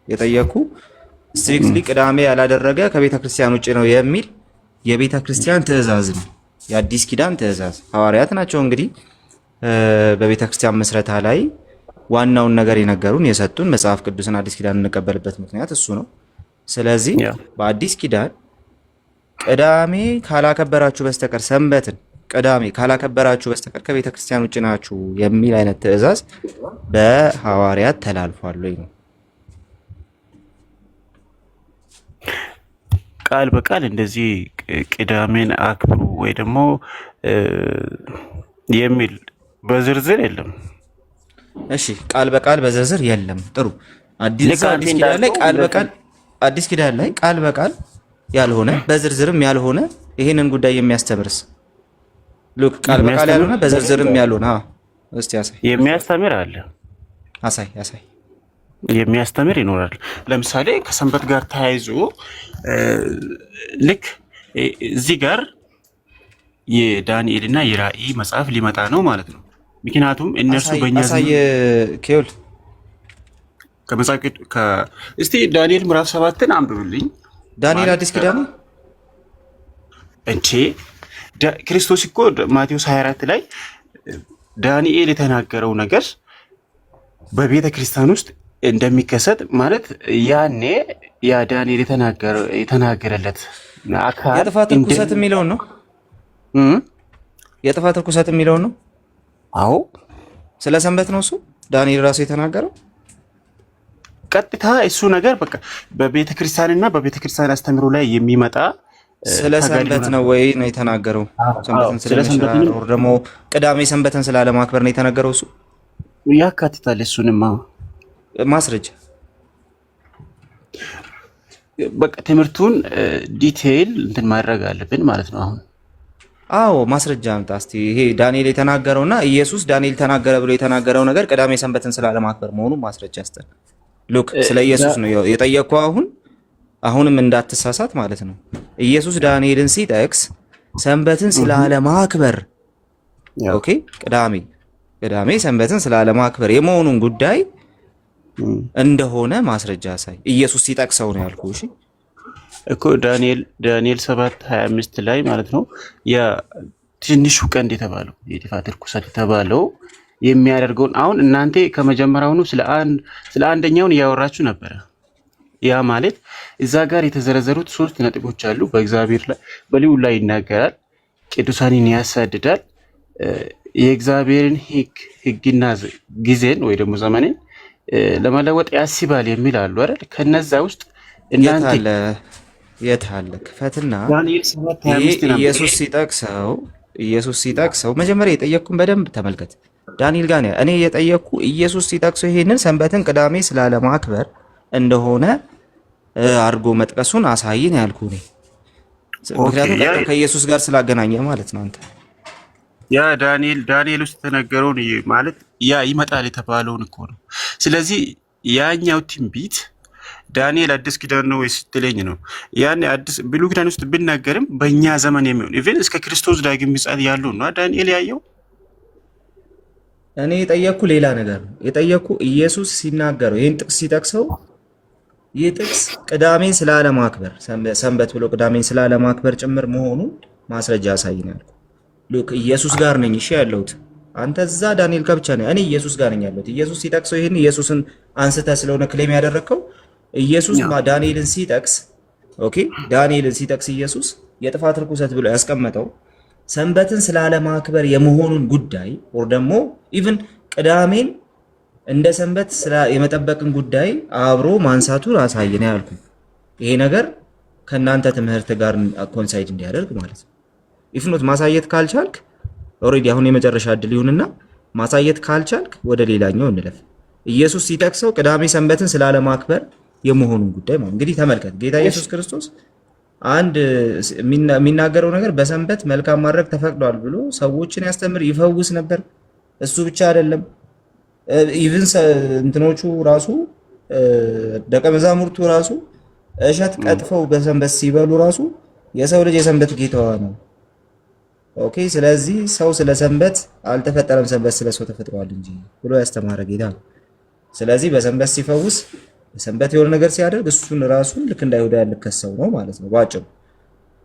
የጠየኩ ስትሪክትሊ ቅዳሜ ያላደረገ ከቤተ ክርስቲያን ውጭ ነው የሚል የቤተ ክርስቲያን ትእዛዝ ነው። የአዲስ ኪዳን ትእዛዝ ሐዋርያት ናቸው እንግዲህ በቤተ ክርስቲያን መስረታ ላይ ዋናውን ነገር የነገሩን የሰጡን መጽሐፍ ቅዱስን አዲስ ኪዳን እንቀበልበት ምክንያት እሱ ነው። ስለዚህ በአዲስ ኪዳን ቅዳሜ ካላከበራችሁ በስተቀር ሰንበትን ቅዳሜ ካላከበራችሁ በስተቀር ከቤተ ክርስቲያን ውጭ ናችሁ የሚል አይነት ትእዛዝ በሐዋርያት ተላልፏል ወይ ነው። ቃል በቃል እንደዚህ ቅዳሜን አክብሩ ወይ ደግሞ የሚል በዝርዝር የለም። እሺ ቃል በቃል በዝርዝር የለም። ጥሩ አዲስ ኪዳን ላይ ቃል በቃል አዲስ ኪዳን ላይ ቃል በቃል ያልሆነ በዝርዝርም ያልሆነ ይሄንን ጉዳይ የሚያስተምርስ ሉክ ቃል በቃል ያልሆነ በዝርዝርም ያልሆነ እስቲ ያሳይ። የሚያስተምር አለ። ያሳይ የሚያስተምር ይኖራል። ለምሳሌ ከሰንበት ጋር ተያይዞ ልክ እዚህ ጋር የዳንኤልና የራእይ መጽሐፍ ሊመጣ ነው ማለት ነው። ምክንያቱም እነሱ በእኛ ኬውል ከመጽሐፍ እስቲ ዳንኤል ምዕራፍ 7ን አንብብልኝ። ዳንኤል አዲስ ኪዳን እንቺ ክርስቶስ እኮ ማቴዎስ 24 ላይ ዳንኤል የተናገረው ነገር በቤተ ክርስቲያን ውስጥ እንደሚከሰት ማለት ያኔ ያ ዳንኤል የተናገረለት አካል የጥፋት ርኩሰት የሚለውን ነው። የጥፋት ርኩሰት የሚለውን ነው። አዎ ስለ ሰንበት ነው እሱ ዳንኤል ራሱ የተናገረው። ቀጥታ እሱ ነገር በቃ በቤተ ክርስቲያንና በቤተ ክርስቲያን አስተምሮ ላይ የሚመጣ ስለ ሰንበት ነው ወይ ነው የተናገረው? ሰንበትን ስለመስራት ወር ደግሞ ቅዳሜ ሰንበትን ስላለማክበር ነው የተናገረው። እሱ ያካትታል። እሱንማ ማስረጃ በቃ ትምህርቱን ዲቴይል እንትን ማድረግ አለብን ማለት ነው። አዎ ማስረጃ አምጣ እስቲ። ይሄ ዳንኤል የተናገረውና ኢየሱስ ዳንኤል ተናገረ ብሎ የተናገረው ነገር ቅዳሜ ሰንበትን ስላለማክበር መሆኑን ማስረጃ አስጠን። ሉክ ስለ ኢየሱስ ነው የጠየቅኩህ። አሁንም እንዳትሳሳት ማለት ነው። ኢየሱስ ዳንኤልን ሲጠቅስ ሰንበትን ስላለማክበር ኦኬ፣ ቅዳሜ ሰንበትን ስላለማክበር የመሆኑን ጉዳይ እንደሆነ ማስረጃ ሳይ ኢየሱስ ሲጠቅሰው ነው ያልኩህ። እሺ እኮ ዳንኤል 7:25 ላይ ማለት ነው የትንሹ ቀንድ የተባለው የጥፋት ርኩሰት የተባለው የሚያደርገውን አሁን እናንተ ከመጀመሪያውኑ ስለ አንደኛውን እያወራችሁ ነበረ። ያ ማለት እዛ ጋር የተዘረዘሩት 3 ነጥቦች አሉ። በእግዚአብሔር ላይ በልዑል ላይ ይናገራል፣ ቅዱሳንን ያሳድዳል፣ የእግዚአብሔርን ሕግና ጊዜን ወይ ደግሞ ዘመንን ለመለወጥ ያስባል የሚል አሉ አይደል? ከነዛ ውስጥ እናንተ የት አለ ክፈትና ኢየሱስ ሲጠቅሰው መጀመሪያ የጠየቅኩን በደንብ ተመልከት። ዳንኤል ጋር እኔ የጠየቅኩ ኢየሱስ ሲጠቅሰው ይሄንን ሰንበትን ቅዳሜ ስላለማክበር እንደሆነ አድርጎ መጥቀሱን አሳይን ያልኩ እኔ። ምክንያቱም ከኢየሱስ ጋር ስላገናኘ ማለት ነው። አንተ ያ ዳንኤል ውስጥ የተነገረውን ማለት ያ ይመጣል የተባለውን እኮ ነው። ስለዚህ ያኛው ትንቢት ዳንኤል አዲስ ኪዳን ነው ወይስ ስትለኝ ነው። ያን አዲስ ብሉይ ኪዳን ውስጥ ብናገርም በእኛ ዘመን የሚሆን ኢቭን እስከ ክርስቶስ ዳግም ምጽአት ያለው ነው ዳንኤል ያየው። እኔ የጠየቅኩ ሌላ ነገር ነው የጠየቅኩ። ኢየሱስ ሲናገረው ይህን ጥቅስ ሲጠቅሰው ይህ ጥቅስ ቅዳሜን ስላለማክበር ሰንበት ብሎ ቅዳሜን ስላለማክበር ጭምር መሆኑ ማስረጃ አሳይን ያልኩ። ሉክ ኢየሱስ ጋር ነኝ እሺ ያለሁት። አንተ እዛ ዳንኤል ጋር ብቻ ነህ፣ እኔ ኢየሱስ ጋር ነኝ ያለሁት። ኢየሱስ ሲጠቅሰው ይሄን ኢየሱስን አንስተህ ስለሆነ ክሌም ያደረግከው ኢየሱስ ዳንኤልን ሲጠቅስ ኦኬ፣ ዳንኤልን ሲጠቅስ ኢየሱስ የጥፋት ርኩሰት ብሎ ያስቀመጠው ሰንበትን ስላለማክበር የመሆኑን ጉዳይ ወር ደግሞ ኢቭን ቅዳሜን እንደ ሰንበት የመጠበቅን ጉዳይ አብሮ ማንሳቱን አሳየን ያልኩ። ይሄ ነገር ከናንተ ትምህርት ጋር ኮንሳይድ እንዲያደርግ ማለት ነው። ኢፍኖት ማሳየት ካልቻልክ ኦሬዲ አሁን የመጨረሻ እድል ይሁንና ማሳየት ካልቻልክ ወደ ሌላኛው እንለፍ። ኢየሱስ ሲጠቅሰው ቅዳሜ ሰንበትን ስላለማክበር የመሆኑን ጉዳይ ማለት እንግዲህ ተመልከት። ጌታ ኢየሱስ ክርስቶስ አንድ የሚናገረው ነገር በሰንበት መልካም ማድረግ ተፈቅዷል ብሎ ሰዎችን ያስተምር ይፈውስ ነበር። እሱ ብቻ አይደለም፣ ኢቭን እንትኖቹ ራሱ ደቀ መዛሙርቱ ራሱ እሸት ቀጥፈው በሰንበት ሲበሉ ራሱ የሰው ልጅ የሰንበት ጌታዋ ነው። ኦኬ፣ ስለዚህ ሰው ስለ ሰንበት አልተፈጠረም፣ ሰንበት ስለ ሰው ተፈጥሯል እንጂ ብሎ ያስተማረ ጌታ ነው። ስለዚህ በሰንበት ሲፈውስ በሰንበት የሆነ ነገር ሲያደርግ እሱን ራሱን ልክ እንደ አይሁዳ ያልከሰው ነው ማለት ነው ባጭሩ።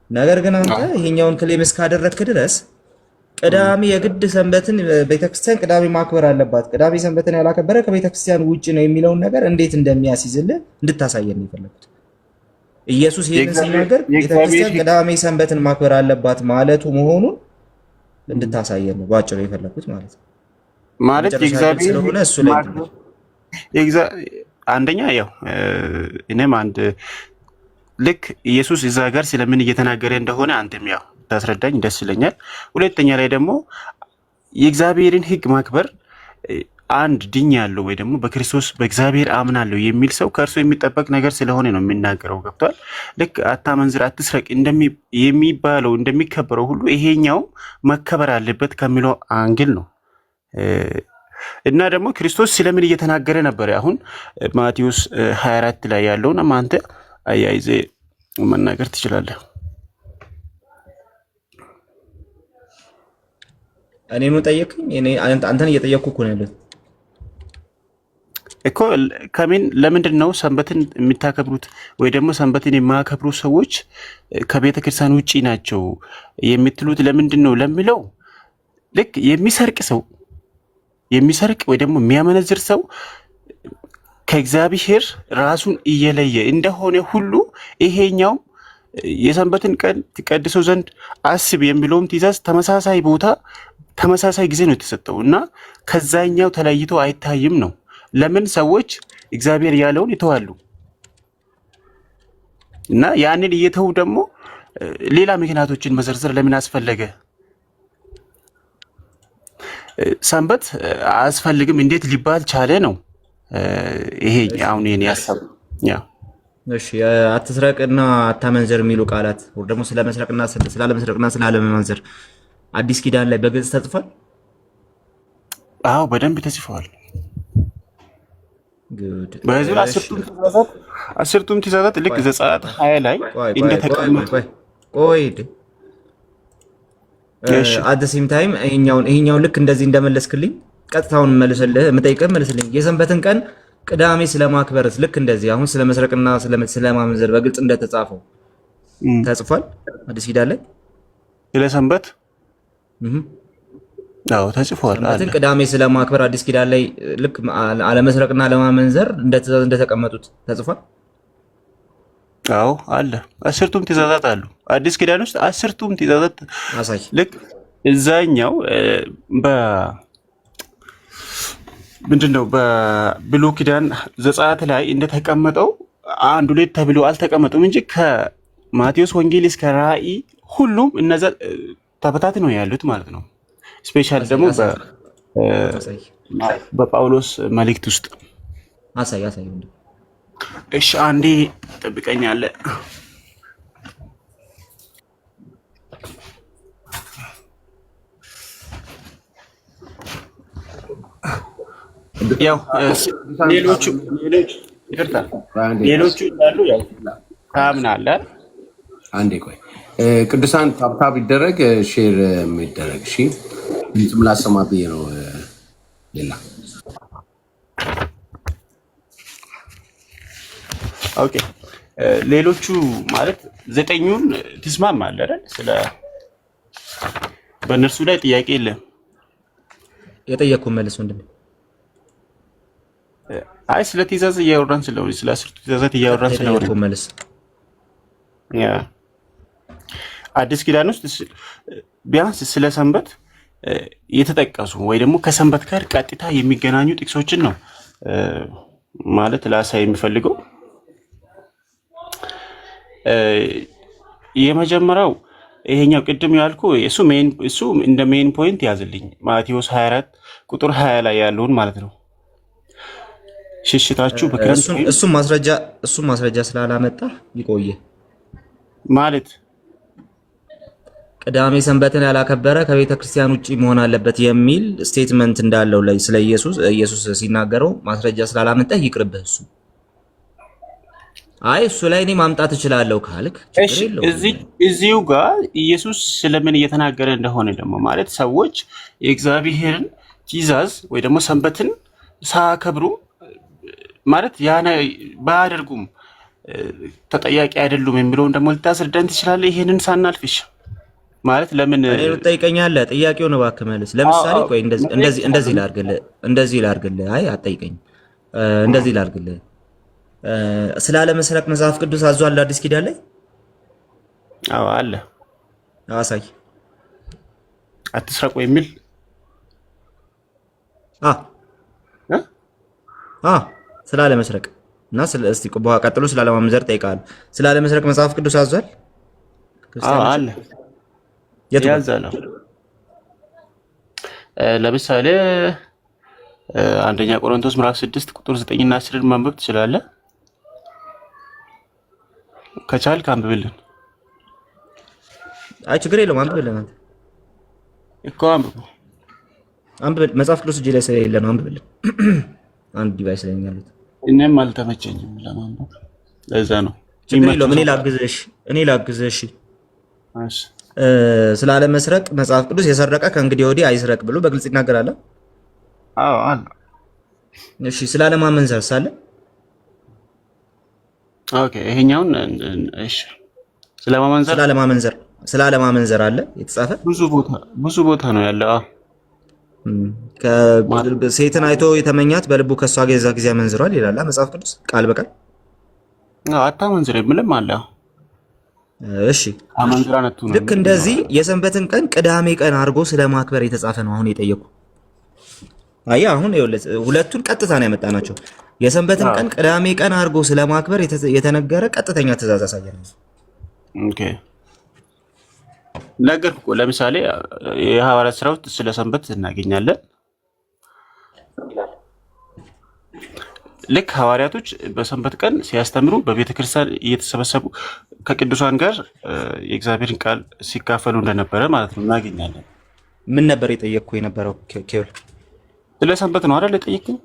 ነገር ግን አንተ ይሄኛውን ክሌም እስካደረግክ ድረስ ቅዳሜ የግድ ሰንበትን ቤተክርስቲያን ቅዳሜ ማክበር አለባት፣ ቅዳሜ ሰንበትን ያላከበረ ከቤተክርስቲያን ውጭ ነው የሚለውን ነገር እንዴት እንደሚያስይዝልህ እንድታሳየን የፈለኩት። ኢየሱስ ይሄን ሲናገር ቤተክርስቲያን ቅዳሜ ሰንበትን ማክበር አለባት ማለቱ መሆኑን እንድታሳየን ነው ባጭሩ የፈለኩት ማለት ነው። ማለት የእግዚአብሔር ስለሆነ እሱ ላይ አንደኛ ያው እኔም አንድ ልክ ኢየሱስ እዛ ጋር ስለምን እየተናገረ እንደሆነ አንተም ያው ታስረዳኝ ደስ ይለኛል። ሁለተኛ ላይ ደግሞ የእግዚአብሔርን ሕግ ማክበር አንድ ድኝ ያለው ወይ ደግሞ በክርስቶስ በእግዚአብሔር አምናለሁ የሚል ሰው ከእርሱ የሚጠበቅ ነገር ስለሆነ ነው የሚናገረው። ገብቷል? ልክ አታመንዝር፣ አትስረቅ የሚባለው እንደሚከበረው ሁሉ ይሄኛው መከበር አለበት ከሚለው አንግል ነው። እና ደግሞ ክርስቶስ ስለምን እየተናገረ ነበር? አሁን ማቴዎስ 24 ላይ ያለውን አንተ አያይዜ መናገር ትችላለህ። እኔ ነው ጠየቅኝ? አንተን እየጠየቅኩ እኮ ነው ያለው እኮ። ለምንድን ነው ሰንበትን የሚታከብሩት ወይ ደግሞ ሰንበትን የማያከብሩ ሰዎች ከቤተ ክርስቲያን ውጪ ናቸው የምትሉት ለምንድን ነው ለሚለው፣ ልክ የሚሰርቅ ወይ ደግሞ የሚያመነዝር ሰው ከእግዚአብሔር ራሱን እየለየ እንደሆነ ሁሉ ይሄኛውም የሰንበትን ቀን ትቀድሰው ዘንድ አስብ የሚለውም ትእዛዝ ተመሳሳይ ቦታ ተመሳሳይ ጊዜ ነው የተሰጠው እና ከዛኛው ተለይቶ አይታይም ነው። ለምን ሰዎች እግዚአብሔር ያለውን ይተዋሉ እና ያንን እየተው ደግሞ ሌላ ምክንያቶችን መዘርዘር ለምን አስፈለገ? ሰንበት አያስፈልግም እንዴት ሊባል ቻለ ነው ይሄ አሁን የኔ ሐሳብ። እሺ አትስረቅና አታመንዘር የሚሉ ቃላት ወይ ደግሞ ስለመስረቅና ስላለመስረቅና ስላለመመንዘር አዲስ ኪዳን ላይ በግልጽ ተጽፏል? አዎ በደንብ ተጽፏል። ጉድ በዚህ አስርቱም ትእዛዛት ልክ ዘጸአት 20 ላይ እንደተቀመጡ አት ሴም ታይም ይሄኛውን ልክ እንደዚህ እንደመለስክልኝ ቀጥታውን መልስልኝ። የሰንበትን ቀን ቅዳሜ ስለማክበርስ ልክ እንደዚህ አሁን ስለመስረቅና ስለማመንዘር በግልጽ እንደተጻፈው ተጽፏል አዲስ ኪዳን ላይ ስለ ሰንበት? አዎ ተጽፏል። ሰንበትን ቅዳሜ ስለማክበር አዲስ ኪዳን ላይ ልክ አለመስረቅና አለማመንዘር እንደተቀመጡት ተጽፏል። አዎ አለ። አስርቱም ትእዛዛት አሉ አዲስ ኪዳን ውስጥ አስርቱም ትእዛዛት አሳይ። ልክ እዛኛው ምንድነው በብሉይ ኪዳን ዘጸአት ላይ እንደተቀመጠው አንድ ሁለት ተብሎ አልተቀመጡም እንጂ ከማቴዎስ ወንጌል እስከ ራእይ ሁሉም እነዛ ተበታት ነው ያሉት ማለት ነው። ስፔሻል ደግሞ በጳውሎስ መልእክት ውስጥ አሳይ። እሺ አንዴ ጠብቀኛለህ። ያው ሌሎቹ እንዳሉ ያው ታምናለህ። አንዴ ቆይ ቅዱሳን ታብታብ ይደረግ ሼር የሚደረግ እሺ፣ እንትን ላሰማ ብዬ ነው። ሌላ ኦኬ፣ ሌሎቹ ማለት ዘጠኙን ትስማማለህ አይደል? ስለ በእነርሱ ላይ ጥያቄ የለም። የጠየቅኩህ መልስ ምንድን ነው? አይ ስለ ትእዛዝ እያወራን ስለሆነ ስለ አስርቱ ትእዛዛት እያወራን ስለሆነ መልስ ያ አዲስ ኪዳን ውስጥ ቢያንስ ስለ ሰንበት የተጠቀሱ ወይ ደግሞ ከሰንበት ጋር ቀጥታ የሚገናኙ ጥቅሶችን ነው ማለት ላሳይ የሚፈልገው። የመጀመሪያው ይሄኛው ቅድም ያልኩ እሱ እንደ ሜን ፖይንት ያዝልኝ ማቴዎስ 24 ቁጥር 20 ላይ ያለውን ማለት ነው። ሽሽታችሁ በክረምት እሱ ማስረጃ ስላላመጣ ይቆየ ማለት ቅዳሜ ሰንበትን ያላከበረ ከቤተ ክርስቲያን ውጪ መሆን አለበት የሚል ስቴትመንት እንዳለው ላይ ስለ ኢየሱስ ሲናገረው ማስረጃ ስላላመጣ ይቅርብህ። እሱ ላይ እኔ ማምጣት እችላለሁ ካልክ እዚሁ ጋር ኢየሱስ ስለምን እየተናገረ እንደሆነ ደግሞ ማለት ሰዎች የእግዚአብሔርን ትእዛዝ ወይ ደግሞ ሰንበትን ሳያከብሩ ማለት ያነ ባያደርጉም ተጠያቂ አይደሉም የሚለውን ደግሞ ልታስረዳን ትችላለህ? ይሄንን ሳናልፍሽ ማለት ለምን እኔ ትጠይቀኛለህ? ጥያቄውን እባክህ መልስ። ለምሳሌ ቆይ እንደዚህ ላድርግልህ። አይ አትጠይቀኝ። እንደዚህ ላድርግልህ። ስላለመስረቅ መጽሐፍ ቅዱስ አዟል አዲስ ኪዳን ላይ? አዎ አለ። አሳይ። አትስረቁ የሚል ስላለመስረቅ እና እስቲ ቀጥሎ ስላለማመንዘር ጠይቃለሁ። ስላለመስረቅ መጽሐፍ ቅዱስ አዟል? አዎ አለ። ያዛለ ለምሳሌ አንደኛ ቆሮንቶስ ምዕራፍ 6 ቁጥር 9 እና 10 ማንበብ ትችላለህ? ከቻልክ አንብብልን። አይ ችግር የለውም አንብብልን። አንተ እኮ አንብብል። መጽሐፍ ቅዱስ እጄ ላይ ስለሌለ ነው። አንብብልን። አንድ ዲቫይስ ላይ ያሉት እኔም አልተመቸኝም ለማንበብ፣ ለዛ ነው። ችግር የለውም። እኔ ላግዝሽ። እሺ ስላለመስረቅ መጽሐፍ ቅዱስ የሰረቀ ከእንግዲህ ወዲህ አይስረቅ ብሎ በግልጽ ይናገራል። አዎ አለ። እሺ ስላለማመንዘር ሳለ ኦኬ፣ ይሄኛውን እሺ፣ ስላለማመንዘር አለ የተጻፈ ብዙ ቦታ ነው ያለው። ሴትን አይቶ የተመኛት በልቡ ከሷ ጋር የዛ ጊዜ አመንዝሯል ይላል መጽሐፍ ቅዱስ ቃል በቃል። አታመንዝር የምልም አለ። እሺ ልክ እንደዚህ የሰንበትን ቀን ቅዳሜ ቀን አድርጎ ስለማክበር የተጻፈ ነው አሁን የጠየቁ። አየህ አሁን ሁለቱን ቀጥታ ነው ያመጣናቸው። የሰንበትን ቀን ቅዳሜ ቀን አድርጎ ስለማክበር የተነገረ ቀጥተኛ ትእዛዝ አሳየን። ኦኬ ነገርኩ እኮ። ለምሳሌ የሐዋርያት ሥራ ውስጥ ስለ ሰንበት እናገኛለን። ልክ ሐዋርያቶች በሰንበት ቀን ሲያስተምሩ በቤተ ክርስቲያን እየተሰበሰቡ ከቅዱሳን ጋር የእግዚአብሔርን ቃል ሲካፈሉ እንደነበረ ማለት ነው እናገኛለን። ምን ነበር የጠየቅኩ የነበረው? ኬብል ስለ ሰንበት ነው አይደል የጠየቅኩኝ?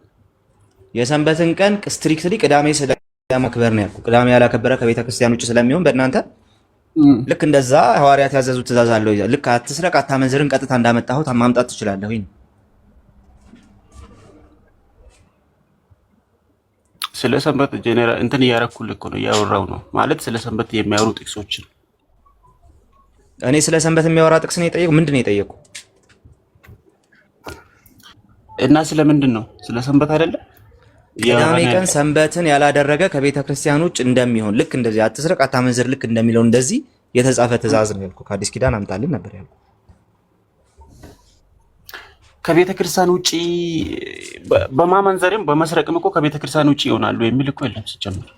የሰንበትን ቀን ስትሪክትሊ ቅዳሜ ስለማክበር ነው ያልኩ። ቅዳሜ ያላከበረ ከቤተ ክርስቲያን ውጭ ስለሚሆን በእናንተ ልክ እንደዛ ሐዋርያት ያዘዙት ትእዛዝ አለው። ልክ አትስረቅ አታመንዝርን ቀጥታ እንዳመጣሁት ማምጣት ትችላለህ ወይ? ስለ ሰንበት ጄኔራል እንትን እያረኩልህ እኮ ነው እያወራው ነው ማለት ስለ ሰንበት የሚያወሩ ጥቅሶችን። እኔ ስለ ሰንበት የሚያወራ ጥቅስ ነው የጠየቁ። ምንድን ነው የጠየቁ? እና ስለምንድን ነው? ስለ ሰንበት አይደለም። ቅዳሜ ቀን ሰንበትን ያላደረገ ከቤተ ክርስቲያን ውጭ እንደሚሆን ልክ እንደዚህ አትስረቅ አታመንዝር ልክ እንደሚለው እንደዚህ የተጻፈ ትእዛዝ ነው ያልኩ። ከአዲስ ኪዳን አምጣልን ነበር ያልኩ። ከቤተ ክርስቲያን ውጪ በማመንዘርም በመስረቅም እኮ ከቤተ ክርስቲያን ውጪ ይሆናሉ የሚል እኮ የለም ሲጀምር።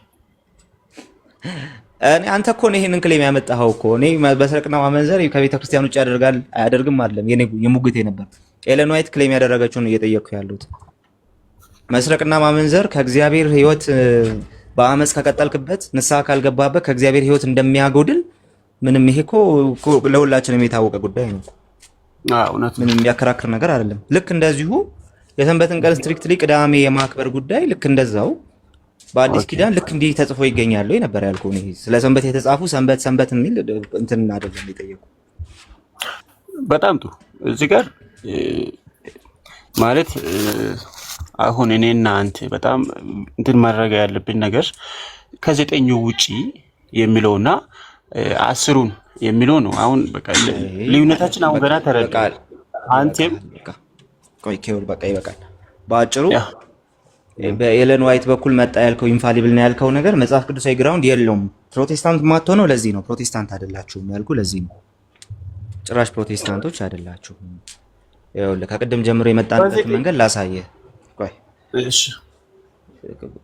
እኔ አንተ እኮ ነው ይሄንን ክሌም ያመጣኸው እኮ። እኔ በመስረቅና ማመንዘር ከቤተ ክርስቲያን ውጪ ያደርጋል አያደርግም አይደለም የሙግቴ ነበር። ኤለን ዋይት ክሌም ያደረገችውን እየጠየቅኩ ያሉት መስረቅና ማመንዘር ከእግዚአብሔር ሕይወት በአመፅ ከቀጠልክበት ንስሐ ካልገባበት ከእግዚአብሔር ሕይወት እንደሚያጎድል ምንም ይሄ እኮ ለሁላችንም የታወቀ ጉዳይ ነው። ምንም የሚያከራክር ነገር አይደለም። ልክ እንደዚሁ የሰንበትን ቀን ስትሪክትሊ ቅዳሜ የማክበር ጉዳይ ልክ እንደዛው በአዲስ ኪዳን ልክ እንዲህ ተጽፎ ይገኛሉ ነበር ያልኩ። እኔ ስለ ሰንበት የተጻፉ ሰንበት የሚል እንትን አይደለም የጠየቁ። በጣም ጥሩ። እዚህ ጋር ማለት አሁን እኔና አንተ በጣም እንትን ማድረግ ያለብን ነገር ከዘጠኙ ውጪ የሚለውና አስሩን የሚለው ነው። አሁን በቃ ልዩነታችን አሁን ገና ተረዳን። አንተም ቆይ ኬውል በቃ ይበቃል። በአጭሩ በኤለን ዋይት በኩል መጣ ያልከው ኢንፋሊብል ነው ያልከው ነገር መጽሐፍ ቅዱሳዊ ግራውንድ የለውም። ፕሮቴስታንት ማትሆነው ለዚህ ነው። ፕሮቴስታንት አይደላችሁም ያልኩ ለዚህ ነው። ጭራሽ ፕሮቴስታንቶች አይደላችሁም። ይኸውልህ ከቅድም ጀምሮ የመጣንበትን መንገድ ላሳየህ። ቆይ እሺ፣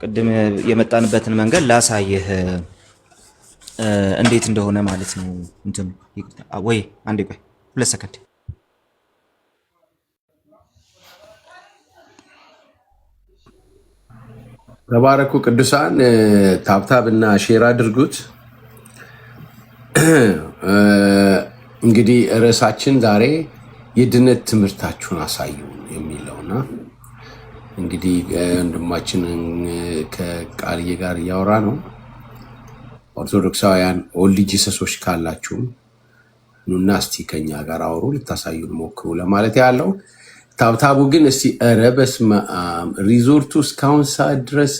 ቅድም የመጣንበትን መንገድ ላሳየህ እንዴት እንደሆነ ማለት ነው። እንትን ወይ አንዴ ቆይ 2 ሰከንድ። ተባረኩ ቅዱሳን። ታብታብ እና ሼር አድርጉት። እንግዲህ ርዕሳችን ዛሬ የድነት ትምህርታችሁን አሳዩ የሚለውና እንግዲህ ወንድማችንን ከቃልዬ ጋር እያወራ ነው። ኦርቶዶክሳውያን ኦንሊ ጂሰሶች ካላችሁ ኑና እስቲ ከኛ ጋር አውሩ፣ ልታሳዩን ሞክሩ ለማለት ያለው። ታብታቡ ግን እስቲ ኧረ በስመ አብ ሪዞርቱ እስካሁን ሰዓት ድረስ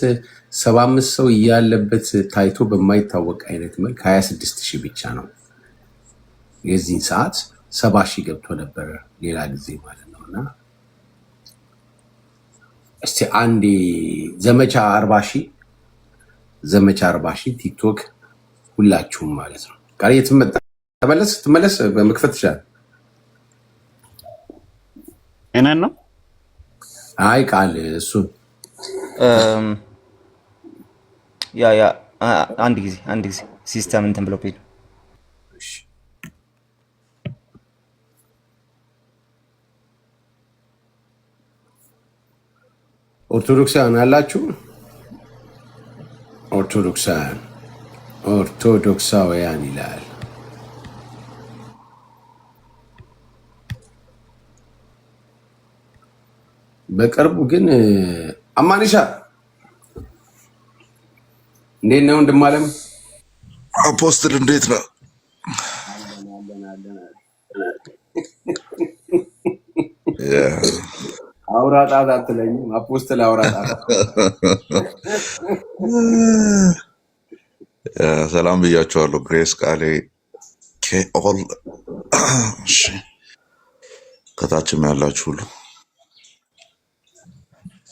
75 ሰው እያለበት ታይቶ በማይታወቅ አይነት መልክ 26,000 ብቻ ነው። የዚህን ሰዓት 70,000 ገብቶ ነበረ ሌላ ጊዜ ማለት ነው። እና እስቲ አንዴ ዘመቻ 40,000 ዘመቻ 40,000 ቲክቶክ ሁላችሁም ማለት ነው። ቃል ትመለስ በመክፈት ይችላል። እኔን ነው አይ ቃል እሱን ያ አንድ ጊዜ ሲስተም እንትን ብሎ ፔጅ ኦርቶዶክሳውያን አላችሁ? ኦርቶዶክሳውያን ይላል። በቅርቡ ግን አማኒሻ እንዴት ነው ወንድማለም? አፖስትል እንዴት ነው? አውራጣት አትለኝም? አፖስትል አውራጣት። ሰላም ብያችኋለሁ። ግሬስ ቃሌ ኬኦል ከታችም ያላችሁ ሁሉ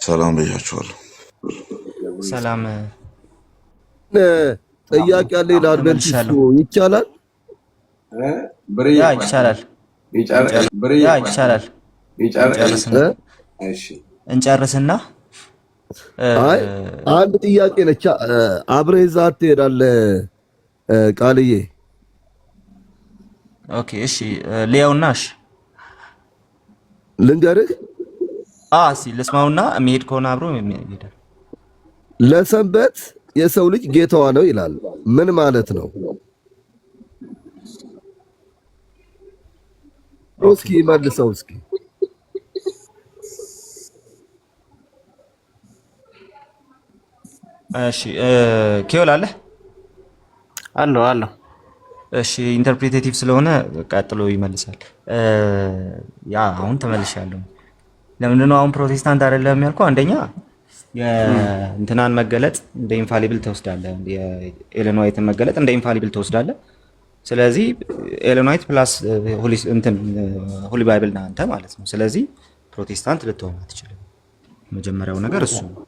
ሰላም ብያችኋለሁ። ሰላም ጥያቄ አለ ለአድቨንቲስቱ ይቻላል? ይቻላል። እንጨርስና አይ አንድ ጥያቄ ነች። አብረህ እዛ ትሄዳለህ ቃልዬ? ኦኬ እሺ፣ ሊያውና እሺ ልንገርህ። ልስማውና የሚሄድ ከሆነ አብሮ ይሄዳል። ለሰንበት የሰው ልጅ ጌታዋ ነው ይላል። ምን ማለት ነው? እስኪ መልሰው እስኪ። እሺ ኬዮል አለ አለው። እሺ ኢንተርፕሬቴቲቭ ስለሆነ ቀጥሎ ይመልሳል። ያ አሁን ተመልሻለሁ። ለምንድን ነው አሁን ፕሮቴስታንት አይደለም ያልኩህ? አንደኛ የእንትናን መገለጥ እንደ ኢንፋሊብል ትወስዳለህ፣ የኤለን ዋይትን መገለጥ እንደ ኢንፋሊብል ትወስዳለህ። ስለዚህ ኤለን ዋይት ፕላስ ሆሊ ባይብል ነህ አንተ ማለት ነው። ስለዚህ ፕሮቴስታንት ልትሆን አትችልም። መጀመሪያው ነገር እሱ ነው።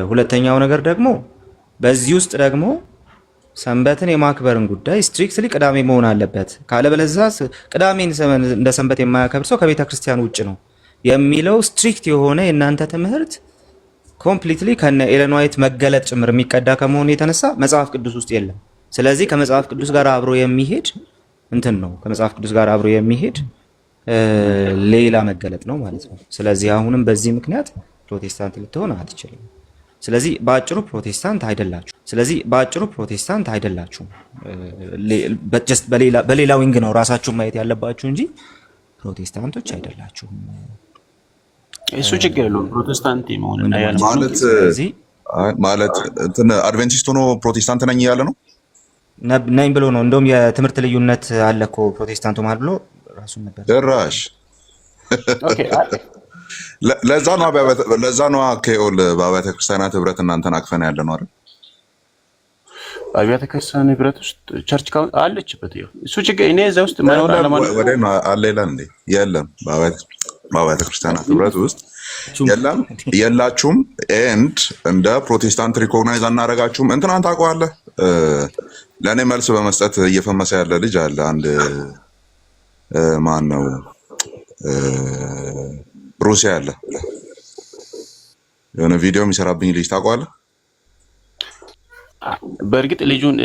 ሁለተኛው ነገር ደግሞ በዚህ ውስጥ ደግሞ ሰንበትን የማክበርን ጉዳይ ስትሪክትሊ ቅዳሜ መሆን አለበት፣ ካለበለዚያ ቅዳሜን እንደ ሰንበት የማያከብር ሰው ከቤተ ክርስቲያን ውጭ ነው የሚለው ስትሪክት የሆነ የእናንተ ትምህርት ኮምፕሊትሊ ከነ ኤለን ዋይት መገለጥ ጭምር የሚቀዳ ከመሆኑ የተነሳ መጽሐፍ ቅዱስ ውስጥ የለም። ስለዚህ ከመጽሐፍ ቅዱስ ጋር አብሮ የሚሄድ እንትን ነው፣ ከመጽሐፍ ቅዱስ ጋር አብሮ የሚሄድ ሌላ መገለጥ ነው ማለት ነው። ስለዚህ አሁንም በዚህ ምክንያት ፕሮቴስታንት ልትሆን አትችልም። ስለዚህ በአጭሩ ፕሮቴስታንት አይደላችሁም። በሌላ ዊንግ ነው ራሳችሁን ማየት ያለባችሁ እንጂ ፕሮቴስታንቶች አይደላችሁም። እሱ ችግር የለውም። ፕሮቴስታንት መሆን ማለት እንትን አድቬንቲስት ሆኖ ፕሮቴስታንት ነኝ እያለ ነው ነኝ ብሎ ነው። እንደውም የትምህርት ልዩነት አለ እኮ ፕሮቴስታንቱ ማለት ብሎ ራሱን ነበር ጭራሽ። ለዛ ነው ኬኦል በአብያተ ክርስቲያናት ህብረት እናንተን አቅፈን ያለ ነው አይደል? በአብያተ ክርስቲያን ህብረት ውስጥ ቸርች አለችበት። እሱ ችግር እኔ እዛ ውስጥ መኖር አለ ይላል እንዴ? የለም። በአብያተ ክርስቲያናት ህብረት ውስጥ የላችሁም። ኤንድ እንደ ፕሮቴስታንት ሪኮግናይዝ አናረጋችሁም። እንትናን ታውቀዋለህ? ለእኔ መልስ በመስጠት እየፈመሰ ያለ ልጅ አለ። አንድ ማን ነው ሩሲያ ያለ የሆነ ቪዲዮ የሚሰራብኝ ልጅ ታውቀዋለህ? በእርግጥ ልጁን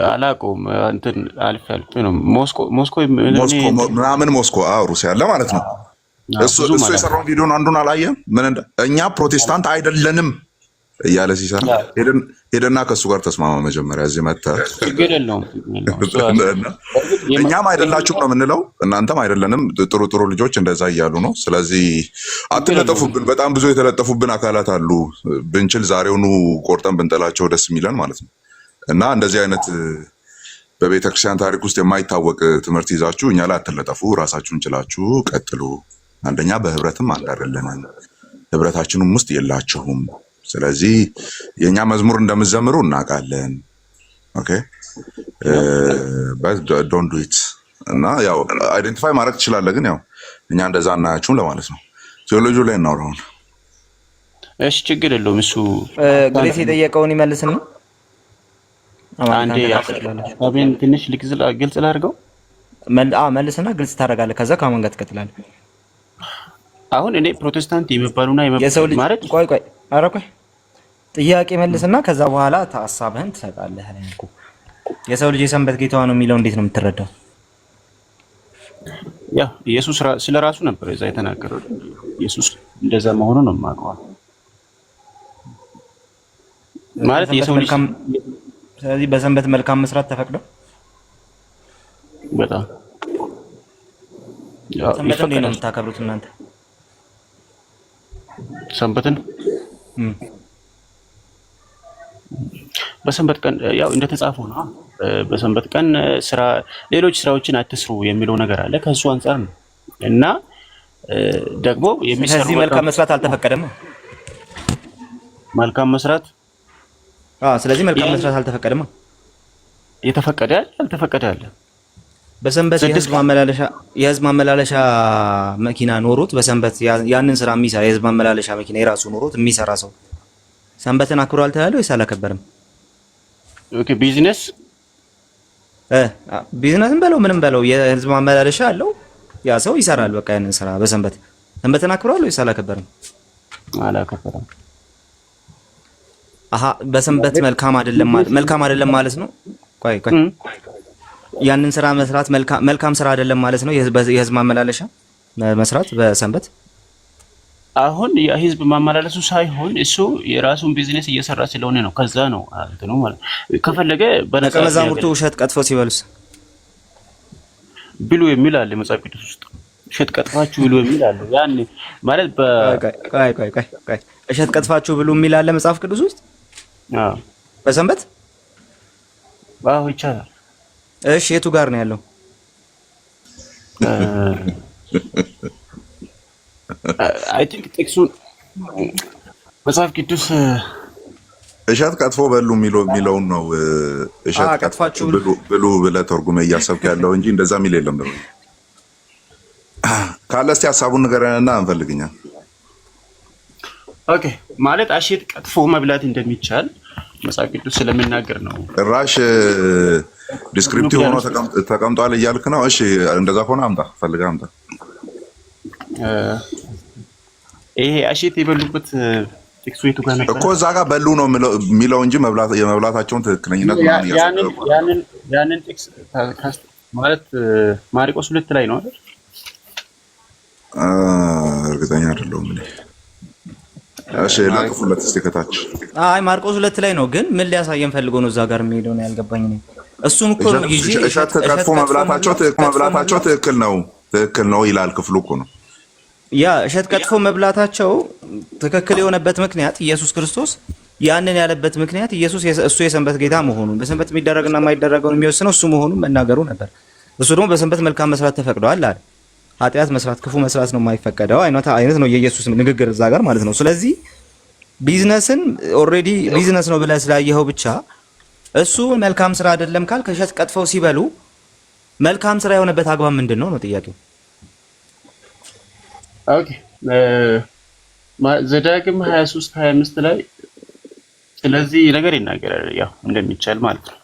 አላውቀውም። እንትን አልፍ ነው ሞስኮ ሩሲያ ያለ ማለት ነው። እሱ የሰራውን ቪዲዮን አንዱን አላየህም? እኛ ፕሮቴስታንት አይደለንም እያለ ሲሰራ ሄደና ከእሱ ጋር ተስማማ። መጀመሪያ እዚህ መተህ እኛም አይደላችሁም ነው የምንለው፣ እናንተም አይደለንም። ጥሩ ጥሩ ልጆች እንደዛ እያሉ ነው። ስለዚህ አትለጠፉብን። በጣም ብዙ የተለጠፉብን አካላት አሉ። ብንችል ዛሬውኑ ቆርጠን ብንጠላቸው ደስ የሚለን ማለት ነው። እና እንደዚህ አይነት በቤተክርስቲያን ታሪክ ውስጥ የማይታወቅ ትምህርት ይዛችሁ እኛ ላይ አትለጠፉ። ራሳችሁን ችላችሁ ቀጥሉ አንደኛ በህብረትም አንድ አይደለንም፣ ህብረታችንም ውስጥ የላችሁም። ስለዚህ የኛ መዝሙር እንደምትዘምሩ እናውቃለን። ኦኬ በት ዶንት ዱ ኢት እና ያው አይደንቲፋይ ማድረግ ትችላለህ፣ ግን ያው እኛ እንደዛ እናያችሁም ለማለት ነው። ቴዎሎጂ ላይ እናወራውን። እሺ ችግር የለውም። እሱ ግሬስ የጠየቀውን ይመልስና አንዴ አቤን ትንሽ ግልጽ ላድርገው። መልስና ግልጽ ታደርጋለህ። ከዛ ከማን ጋር ትቀጥላለህ? አሁን እኔ ፕሮቴስታንት የሚባሉና የሰው ልጅ ማለት ቆይ ኧረ ቆይ ጥያቄ መልስና ከዛ በኋላ ሀሳብህን ትሰጣለህ ያልኩህ። የሰው ልጅ የሰንበት ጌታዋ ነው የሚለው እንዴት ነው የምትረዳው? ያ ኢየሱስ ስለ ራሱ ነበር እዛ የተናገረው። ኢየሱስ እንደዛ መሆኑ ነው የማውቀው ማለት የሰው ልጅ። ስለዚህ በሰንበት መልካም መስራት ተፈቅዶ በጣም ሰንበት እንዴት ነው የምታከብሩት እናንተ? ሰንበትን በሰንበት ቀን ያው እንደተጻፈው ነው። በሰንበት ቀን ሌሎች ስራዎችን አትስሩ የሚለው ነገር አለ። ከሱ አንፃር ነው እና ደግሞ የሚሰሩ መልካም መስራት አልተፈቀደም። መልካም መስራት ስለዚህ መልካም መስራት አልተፈቀደም። የተፈቀደ አልተፈቀደ አለ። በሰንበት የህዝብ ማመላለሻ መኪና ኖሮት በሰንበት ያንን ስራ የሚሰራ የህዝብ ማመላለሻ መኪና የራሱ ኖሮት የሚሰራ ሰው ሰንበትን አክብሯል ትላለህ ወይስ አላከበረም? ኦኬ ቢዝነስም በለው ምንም በለው የህዝብ ማመላለሻ አለው ያ ሰው ይሰራል። በቃ ያንን ስራ በሰንበት ሰንበትን አክብሯል ወይስ አላከበረም? አላከበረም። በሰንበት መልካም አይደለም ማለት ነው። ቆይ ያንን ስራ መስራት መልካም ስራ አይደለም ማለት ነው። የህዝብ ማመላለሻ መስራት በሰንበት አሁን የህዝብ ማመላለሱ ሳይሆን እሱ የራሱን ቢዝነስ እየሰራ ስለሆነ ነው። ከዛ ነው እንትኑ ማለት ከፈለገ በነፃ መዛሙርቱ ውሸት ቀጥፎ ሲበሉስ ብሉ የሚል አለ መጽሐፍ ቅዱስ ውስጥ። ውሸት ቀጥፋችሁ ብሉ የሚል አለ። ያን ማለት ቆይ ውሸት ቀጥፋችሁ ብሉ የሚል አለ መጽሐፍ ቅዱስ ውስጥ? በሰንበት ይቻላል። እሺ የቱ ጋር ነው ያለው? አይ ቲንክ ጥቅሱን መጽሐፍ ቅዱስ እሸት ቀጥፎ በሉ የሚለውን ነው። እሸት ቀጥፋችሁ ብሉ ብለህ ተርጉመህ እያሰብክ ያለው እንጂ እንደዛ የሚል የለም። ደግሞ ካለ እስኪ ሀሳቡን ንገረንና እንፈልግኛል። ኦኬ ማለት እሸት ቀጥፎ መብላት እንደሚቻል መጽሐፍ ቅዱስ ስለሚናገር ነው። ራሽ ዲስክሪፕቲቭ ሆኖ ተቀምጧል እያልክ ነው። እሺ እንደዛ ከሆነ ፈልገህ አምጣ። ይሄ እሸት የበሉበት ጥቅሱ የቱ ጋር ነበር እኮ? እዛ ጋር በሉ ነው የሚለው እንጂ የመብላታቸውን ትክክለኝነት ያንን ጥቅስ ማለት ማርቆስ 2 ላይ ነው አይደል? እርግጠኛ አይደለሁም እኔ። እሺ ላጥፉለት እስቲ ከታች። ማርቆስ 2 ላይ ነው፣ ግን ምን ሊያሳየን ፈልጎ ነው እዛ ጋር የሚሄደው ነው ያልገባኝ ነው። እሱን እኮ ነው ይጂ እሸት ቀጥፎ መብላታቸው ትክክል ነው ይላል ክፍሉ እኮ ነው። ያ እሸት ቀጥፎ መብላታቸው ትክክል የሆነበት ምክንያት ኢየሱስ ክርስቶስ ያንን ያለበት ምክንያት እሱ የሰንበት ጌታ መሆኑን በሰንበት የሚደረግና የማይደረገውን የሚወስነው እሱ መሆኑን መናገሩ ነበር። እሱ ደግሞ በሰንበት መልካም መስራት ተፈቅዷል አለ። ኃጢአት መስራት ክፉ መስራት ነው የማይፈቀደው አይነት ነው የኢየሱስ ንግግር እዛ ጋር ማለት ነው። ስለዚህ ቢዝነስን ኦልሬዲ ቢዝነስ ነው ብለህ ስላየኸው ብቻ እሱ መልካም ስራ አይደለም ካል ከእሸት ቀጥፈው ሲበሉ መልካም ስራ የሆነበት አግባብ ምንድን ነው ጥያቄው። ኦኬ ዘዳግም 23:25 ላይ ስለዚህ ነገር ይናገራል፣ ያው እንደሚቻል ማለት ነው።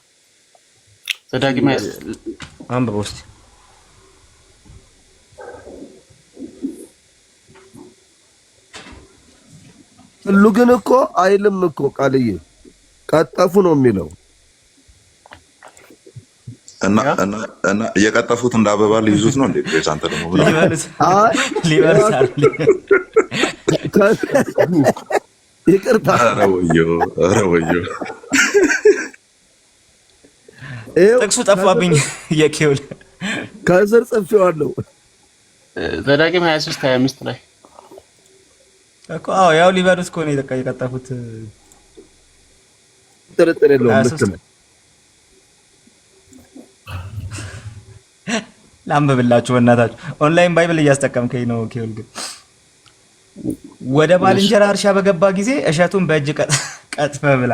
ዘዳግም 23 አንብበው እስቲ። ሁሉ ግን እኮ አይልም እኮ ቃልዬ ቀጠፉ ነው የሚለው እና እየቀጠፉት እንደ አበባ ሊይዙት ነው እንዴ? አንተ ደግሞ ይቅርታ። ኧረ ወዮ ጥቅሱ ጠፋብኝ። የኬውል ከስር ጽፌዋለሁ። ዘዳግም 23:25 ላይ እኮ ያው ሊበሉት እኮ ነው የቀጠፉት። ጥርጥር የለውም። ልክ ነህ። ላንብብላችሁ በእናታችሁ። ኦንላይን ባይብል እያስጠቀምከኝ ነው። ኬውል ግን ወደ ባልንጀራ እርሻ በገባ ጊዜ እሸቱን በእጅ ቀጥፈ ብላ፣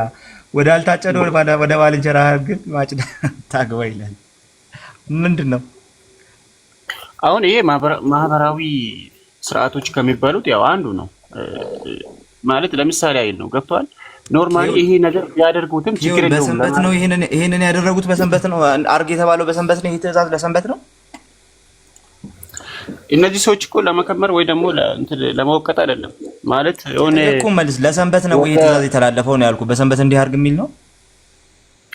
ወዳልታጨደ ወደ ባልንጀራ ግን ማጭድ ታግባ ይላል። ምንድን ነው አሁን ይሄ ማህበራዊ ስርዓቶች ከሚባሉት ያው አንዱ ነው ማለት ለምሳሌ አይል ነው ገብቷል። ኖርማሊ ይሄ ነገር ቢያደርጉትም ችግር የለውም። በሰንበት ነው ይሄንን ያደረጉት፣ በሰንበት ነው አርግ የተባለው በሰንበት ነው። ይሄ ትእዛዝ ለሰንበት ነው። እነዚህ ሰዎች እኮ ለመከመር ወይ ደግሞ ለመወቀጥ አይደለም ማለት የሆነ እኮ መልስ ለሰንበት ነው ወይ ትእዛዝ የተላለፈው ነው ያልኩት። በሰንበት እንዲህ አርግ የሚል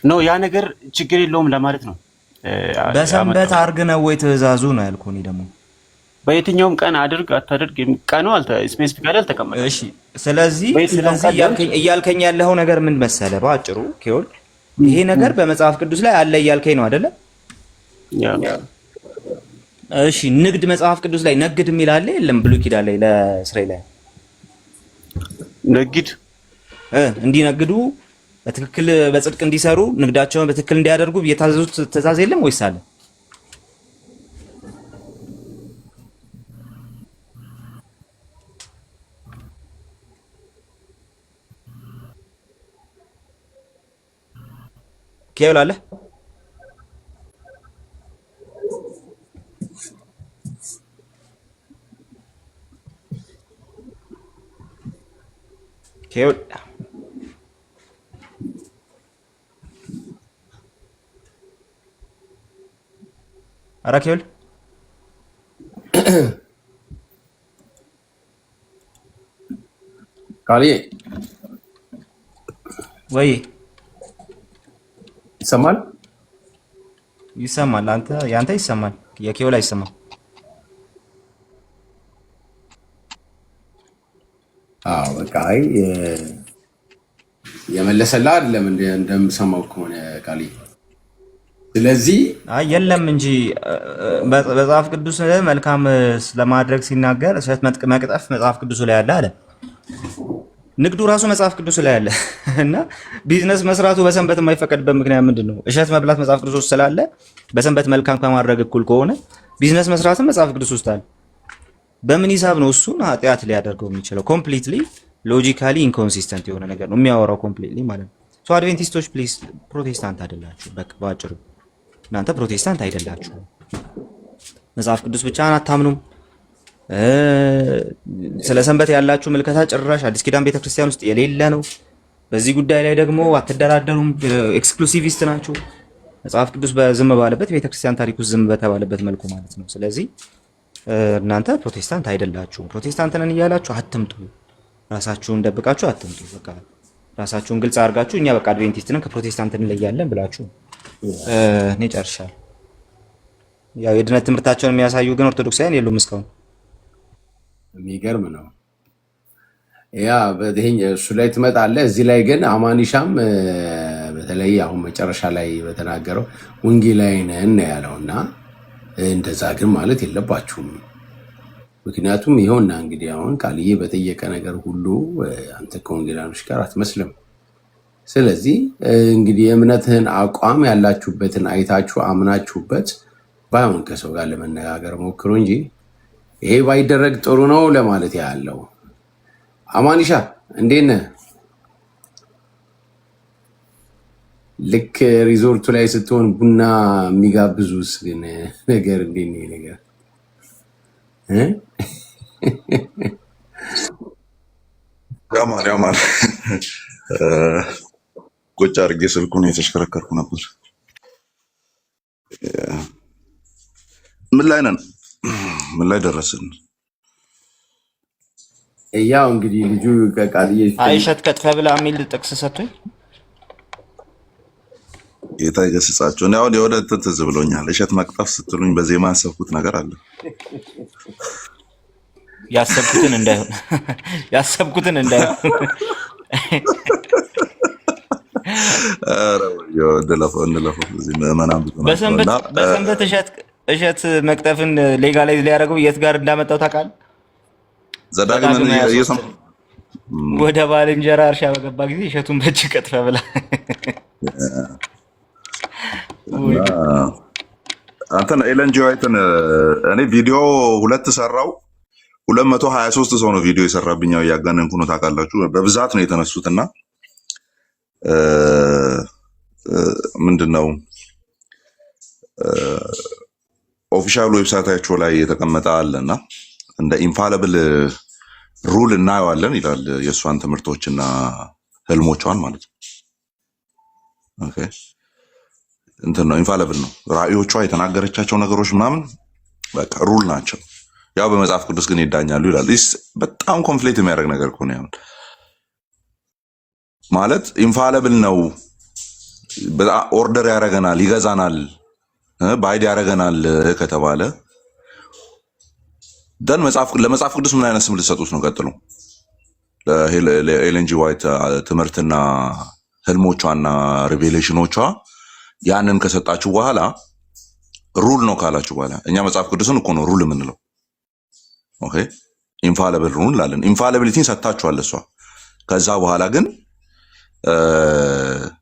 ነው ያ ነገር ችግር የለውም ለማለት ነው። በሰንበት አርግ ነው ወይ ትእዛዙ ነው ያልኩት። እኔ ደግሞ በየትኛውም ቀን አድርግ አታድርግ ቀኑ ስፔሲፊካሊ አልተቀመጠም። እሺ ስለዚህ እያልከኝ ያለው ነገር ምን መሰለ? በአጭሩ ኬውል ይሄ ነገር በመጽሐፍ ቅዱስ ላይ አለ እያልከኝ ነው አይደለ? እሺ ንግድ መጽሐፍ ቅዱስ ላይ ነግድ የሚል አለ የለም? ብሉይ ኪዳን ላይ ለእስራኤላውያን ነግድ እንዲነግዱ በትክክል በጽድቅ እንዲሰሩ ንግዳቸውን በትክክል እንዲያደርጉ የታዘዙት ትእዛዝ የለም ወይስ አለ? ኬውል አለ ኬውል ኧረ ኬውል ቃልዬ ወይ ይሰማል? ይሰማል። ያንተ ይሰማል፣ የኬውል አይሰማም። በቃ የመለሰላ አይደለም እንደምሰማው ከሆነ ቃልዬ። ስለዚህ የለም እንጂ መጽሐፍ ቅዱስ መልካም ለማድረግ ሲናገር እሸት መቅጠፍ መጽሐፍ ቅዱስ ላይ አለ አለ። ንግዱ ራሱ መጽሐፍ ቅዱስ ላይ አለ እና ቢዝነስ መስራቱ በሰንበት የማይፈቀድበት ምክንያት ምንድን ነው? እሸት መብላት መጽሐፍ ቅዱስ ውስጥ ስላለ በሰንበት መልካም ከማድረግ እኩል ከሆነ ቢዝነስ መስራትም መጽሐፍ ቅዱስ ውስጥ አለ። በምን ሂሳብ ነው እሱን ኃጢአት ሊያደርገው የሚችለው? ኮምፕሊትሊ ሎጂካሊ ኢንኮንሲስተንት የሆነ ነገር ነው የሚያወራው ኮምፕሊትሊ ማለት ነው። ሶ አድቬንቲስቶች ፕሊዝ ፕሮቴስታንት አይደላችሁ። በቃ ባጭሩ እናንተ ፕሮቴስታንት አይደላችሁ። መጽሐፍ ቅዱስ ብቻ አታምኑም። ስለ ሰንበት ያላችሁ ምልከታ ጭራሽ አዲስ ኪዳን ቤተክርስቲያን ውስጥ የሌለ ነው። በዚህ ጉዳይ ላይ ደግሞ አትደራደሩም። ኤክስክሉሲቪስት ናችሁ። መጽሐፍ ቅዱስ በዝም ባለበት ቤተክርስቲያን ታሪክ ውስጥ ዝም በተባለበት መልኩ ማለት ነው። ስለዚህ እናንተ ፕሮቴስታንት አይደላችሁም። ፕሮቴስታንት ነን እያላችሁ አትምጡ። ራሳችሁን ደብቃችሁ አትምጡ። በቃ ራሳችሁን ግልጽ አድርጋችሁ እኛ በቃ አድቬንቲስት ነን ከፕሮቴስታንት እንለያለን ብላችሁ እኔ ጨርሻለሁ። ያው የድነት ትምህርታቸውን የሚያሳዩ ግን ኦርቶዶክሳውያን የሉም እስካሁን። የሚገርም ነው። ያ በዚህ እሱ ላይ ትመጣለህ። እዚህ ላይ ግን አማኒሻም በተለይ አሁን መጨረሻ ላይ በተናገረው ወንጌላዊ ነን ያለውና እንደዛ ግን ማለት የለባችሁም። ምክንያቱም ይኸውና እንግዲህ አሁን ቃልዬ በጠየቀ ነገር ሁሉ አንተ ከወንጌላኖች ጋር አትመስልም። ስለዚህ እንግዲህ የእምነትህን አቋም ያላችሁበትን አይታችሁ አምናችሁበት ባይሆን ከሰው ጋር ለመነጋገር ሞክሩ እንጂ ይሄ ባይደረግ ጥሩ ነው ለማለት ያለው። አማኒሻ እንዴት ነህ? ልክ ሪዞርቱ ላይ ስትሆን ቡና የሚጋብዙስ ግን ነገር እንዴት ነው ነገር? ያማር ቁጭ አድርጌ ስልኩን የተሽከረከርኩ ነበር። ምን ላይ ነን? ምን ላይ ደረስን? ያው እንግዲህ ልጁ ከቃልዬ እሸት ከጥፈ ብላ የሚል ጥቅስ ሰጥቶኝ ጌታ ይገስጻቸው። እኔ አሁን የወደ እንትን ትዝ ብሎኛል። እሸት መቅጠፍ ስትሉኝ በዜማ ያሰብኩት ነገር አለ። ያሰብኩትን እንዳይሆን በሰንበት እሸት መቅጠፍን ሌጋላይዝ ሊያደርገው የት ጋር እንዳመጣው ታውቃለህ? ወደ ባልንጀራ እርሻ በገባ ጊዜ እሸቱን በእጅ ቀጥፈ ብላ አንተን ኤለን ጂ ዋይትን እኔ ቪዲዮ 2 ሰራው 223 ሰው ነው ቪዲዮ የሰራብኛው። ያጋነንኩ ነው ታውቃላችሁ። በብዛት ነው የተነሱትና ምንድነው ኦፊሻል ዌብሳይታቸው ላይ የተቀመጠ አለና እንደ ኢንፋሊብል ሩል እናየዋለን ይላል የእሷን ትምህርቶችና ህልሞቿን ማለት ነው። ኦኬ እንትን ነው ኢንፋሊብል ነው። ራእዮቿ የተናገረቻቸው ነገሮች ምናምን በቃ ሩል ናቸው። ያው በመጽሐፍ ቅዱስ ግን ይዳኛሉ ይላል። በጣም ኮንፍሊክት የሚያደርግ ነገር እኮ ነው። ማለት ኢንፋሊብል ነው፣ በጣም ኦርደር ያደርገናል፣ ይገዛናል፣ ባይድ ያደርገናል ከተባለ ደን ለመጽሐፍ ቅዱስ ምን አይነት ስም ልትሰጡት ነው? ቀጥሎ ለኤለን ጂ ዋይት ትምህርትና ህልሞቿና ሪቬሌሽኖቿ ያንን ከሰጣችሁ በኋላ ሩል ነው ካላችሁ በኋላ እኛ መጽሐፍ ቅዱስን እኮ ነው ሩል የምንለው። ኦኬ ኢንፋሊብል ሩል አለን። ኢንፋሊቢሊቲን ሰጣችኋል እሷ። ከዛ በኋላ ግን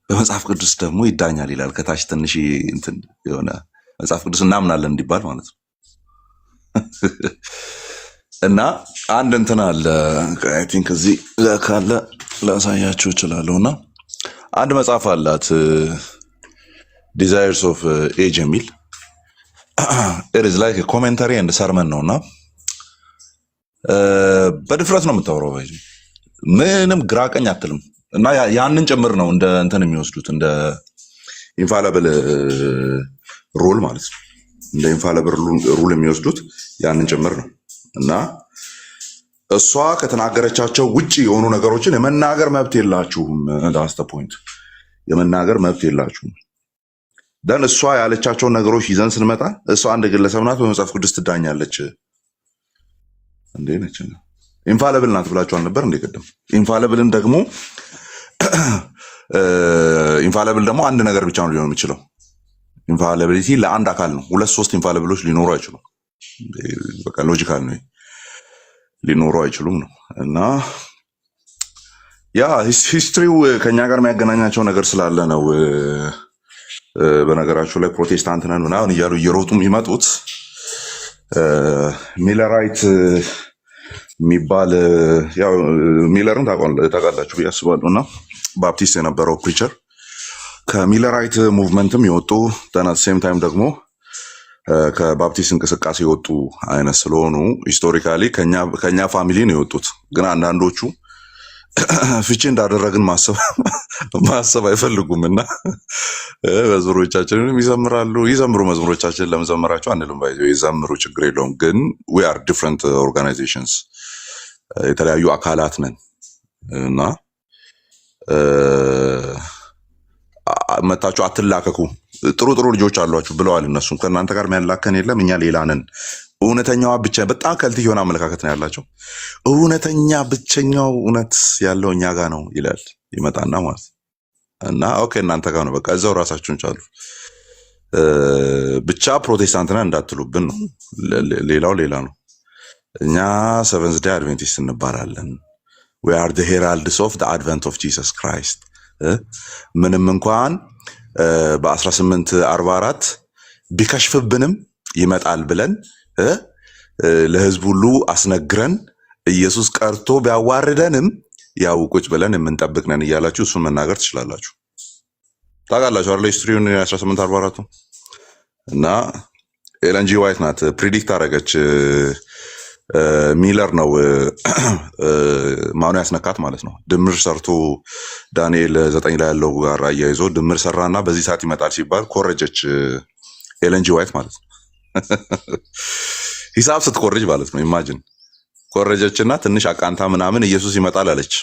በመጽሐፍ ቅዱስ ደግሞ ይዳኛል ይላል። ከታች ትንሽ እንትን የሆነ መጽሐፍ ቅዱስ እናምናለን እንዲባል ማለት ነው። እና አንድ እንትን አለ አይ ቲንክ እዚህ ካለ ላሳያችሁ እችላለሁና አንድ መጽሐፍ አላት ዲዛይርስ ኦፍ ኤጅ የሚል it is like a commentary and sermon ነውና በድፍረት ነው የምታወራው። ምንም ግራ ቀኝ አትልም። እና ያንን ጭምር ነው እንደ እንትን የሚወስዱት እንደ ኢንፋሊብል ሩል ማለት ነው። እንደ ኢንፋሊብል ሩል የሚወስዱት ያንን ጭምር ነው። እና እሷ ከተናገረቻቸው ውጪ የሆኑ ነገሮችን የመናገር መብት የላችሁም። that's the point። የመናገር መብት የላችሁም። ደን እሷ ያለቻቸውን ነገሮች ይዘን ስንመጣ እሷ አንድ ግለሰብ ናት፣ በመጽሐፍ ቅዱስ ትዳኛለች። እንዴ ነች ኢንፋሊብል ናት ብላችኋል ነበር እንዴ ቅድም? ኢንፋሊብልን ደግሞ ኢንፋሊብል ደግሞ አንድ ነገር ብቻ ነው ሊሆን የሚችለው። ኢንፋሊቢሊቲ ለአንድ አካል ነው። 2-3 ኢንፋሊብሎች ሊኖሩ አይችሉም። በቃ ሎጂካል ነው፣ ሊኖሩ አይችሉም ነው። እና ያ ሂስትሪው ከኛ ጋር የሚያገናኛቸው ነገር ስላለ ነው። በነገራችሁ ላይ ፕሮቴስታንት ነን ምናምን እያሉ እየሮጡ የሚመጡት ሚለራይት የሚባል ያው ሚለርን ታውቃላችሁ ብዬ አስባለሁ። እና ባፕቲስት የነበረው ፕሪቸር ከሚለራይት ሙቭመንትም የወጡ አት ሴም ታይም ደግሞ ከባፕቲስት እንቅስቃሴ የወጡ አይነት ስለሆኑ ሂስቶሪካሊ ከኛ ፋሚሊ ነው የወጡት። ግን አንዳንዶቹ ፍቺ እንዳደረግን ማሰብ አይፈልጉም እና መዝሙሮቻችንን ይዘምሩ መዝሙሮቻችንን ለመዘመራቸው አንልም። ይዘምሩ፣ ችግር የለውም። ግን we are different organizations፣ የተለያዩ አካላት ነን እና መታችሁ አትላከኩ፣ ጥሩ ልጆች አሏችሁ ብለዋል። እነሱም ከእናንተ ጋር የሚያላከን የለም፣ እኛ ሌላ ነን። እውነተኛዋ ብቻ በጣም ከልት የሆነ አመለካከት ነው ያላቸው። እውነተኛ ብቸኛው እውነት ያለው እኛ ጋር ነው ይላል። ይመጣና ማለት እና ኦኬ እናንተ ጋር ነው፣ በቃ እዛው ራሳችሁን ቻሉ። ብቻ ፕሮቴስታንት ነን እንዳትሉብን ነው። ሌላው ሌላ ነው። እኛ ሰቨንዝ ዴይ አድቬንቲስት እንባላለን። we are the heralds of the advent of Jesus Christ። ምንም እንኳን በ1844 ቢከሽፍብንም ይመጣል ብለን ለህዝብ ሁሉ አስነግረን ኢየሱስ ቀርቶ ቢያዋርደንም ያው ቁጭ ብለን የምንጠብቅ ነን እያላችሁ እሱን መናገር ትችላላችሁ። ታውቃላችሁ አይደል? ሂስትሪውን 1844 እና ኤለን ጂ ዋይት ናት ፕሪዲክት አደረገች። ሚለር ነው ማኑ ያስነካት ማለት ነው። ድምር ሰርቶ ዳንኤል 9 ላይ ያለው ጋር አያይዞ ድምር ሰራና በዚህ ሰዓት ይመጣል ሲባል ኮረጀች ኤለን ጂ ዋይት ማለት ነው። ሂሳብ ስትኮርጅ ማለት ነው። ኢማጂን ኮረጀችና ትንሽ አቃንታ ምናምን ኢየሱስ ይመጣል አለች።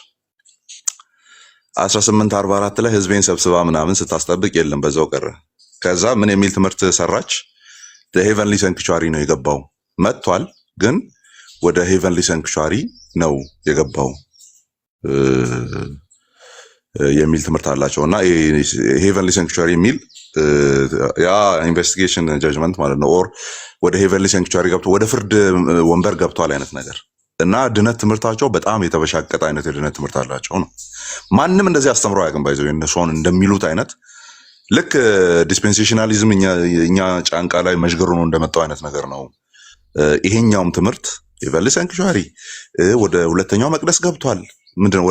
1844 ላይ ህዝቤን ሰብስባ ምናምን ስታስጠብቅ የለም በዛው ቀረ። ከዛ ምን የሚል ትምህርት ሰራች? ሄቨንሊ ሳንክቹአሪ ነው የገባው። መጥቷል ግን ወደ ሄቨንሊ ሳንክቹአሪ ነው የገባው የሚል ትምህርት አላቸው። እና ሄቨንሊ ሳንክቹአሪ የሚል ያ ኢንቨስቲጌሽን ጃጅመንት ማለት ነው። ኦር ወደ ሄቨንሊ ሳንክቹአሪ ገብቶ ወደ ፍርድ ወንበር ገብቷል አይነት ነገር። እና ድነት ትምህርታቸው በጣም የተበሻቀጠ አይነት የድነት ትምህርት አላቸው ነው። ማንም እንደዚህ አስተምረው አያውቅም። ባይዘው እነሱ አሁን እንደሚሉት አይነት ልክ ዲስፔንሴሽናሊዝም እኛ ጫንቃ ላይ መሽገሩ ነው እንደመጣው አይነት ነገር ነው። ይሄኛውም ትምህርት የቨል ሳንክቹዋሪ ወደ ሁለተኛው መቅደስ ገብቷል። ምንድነው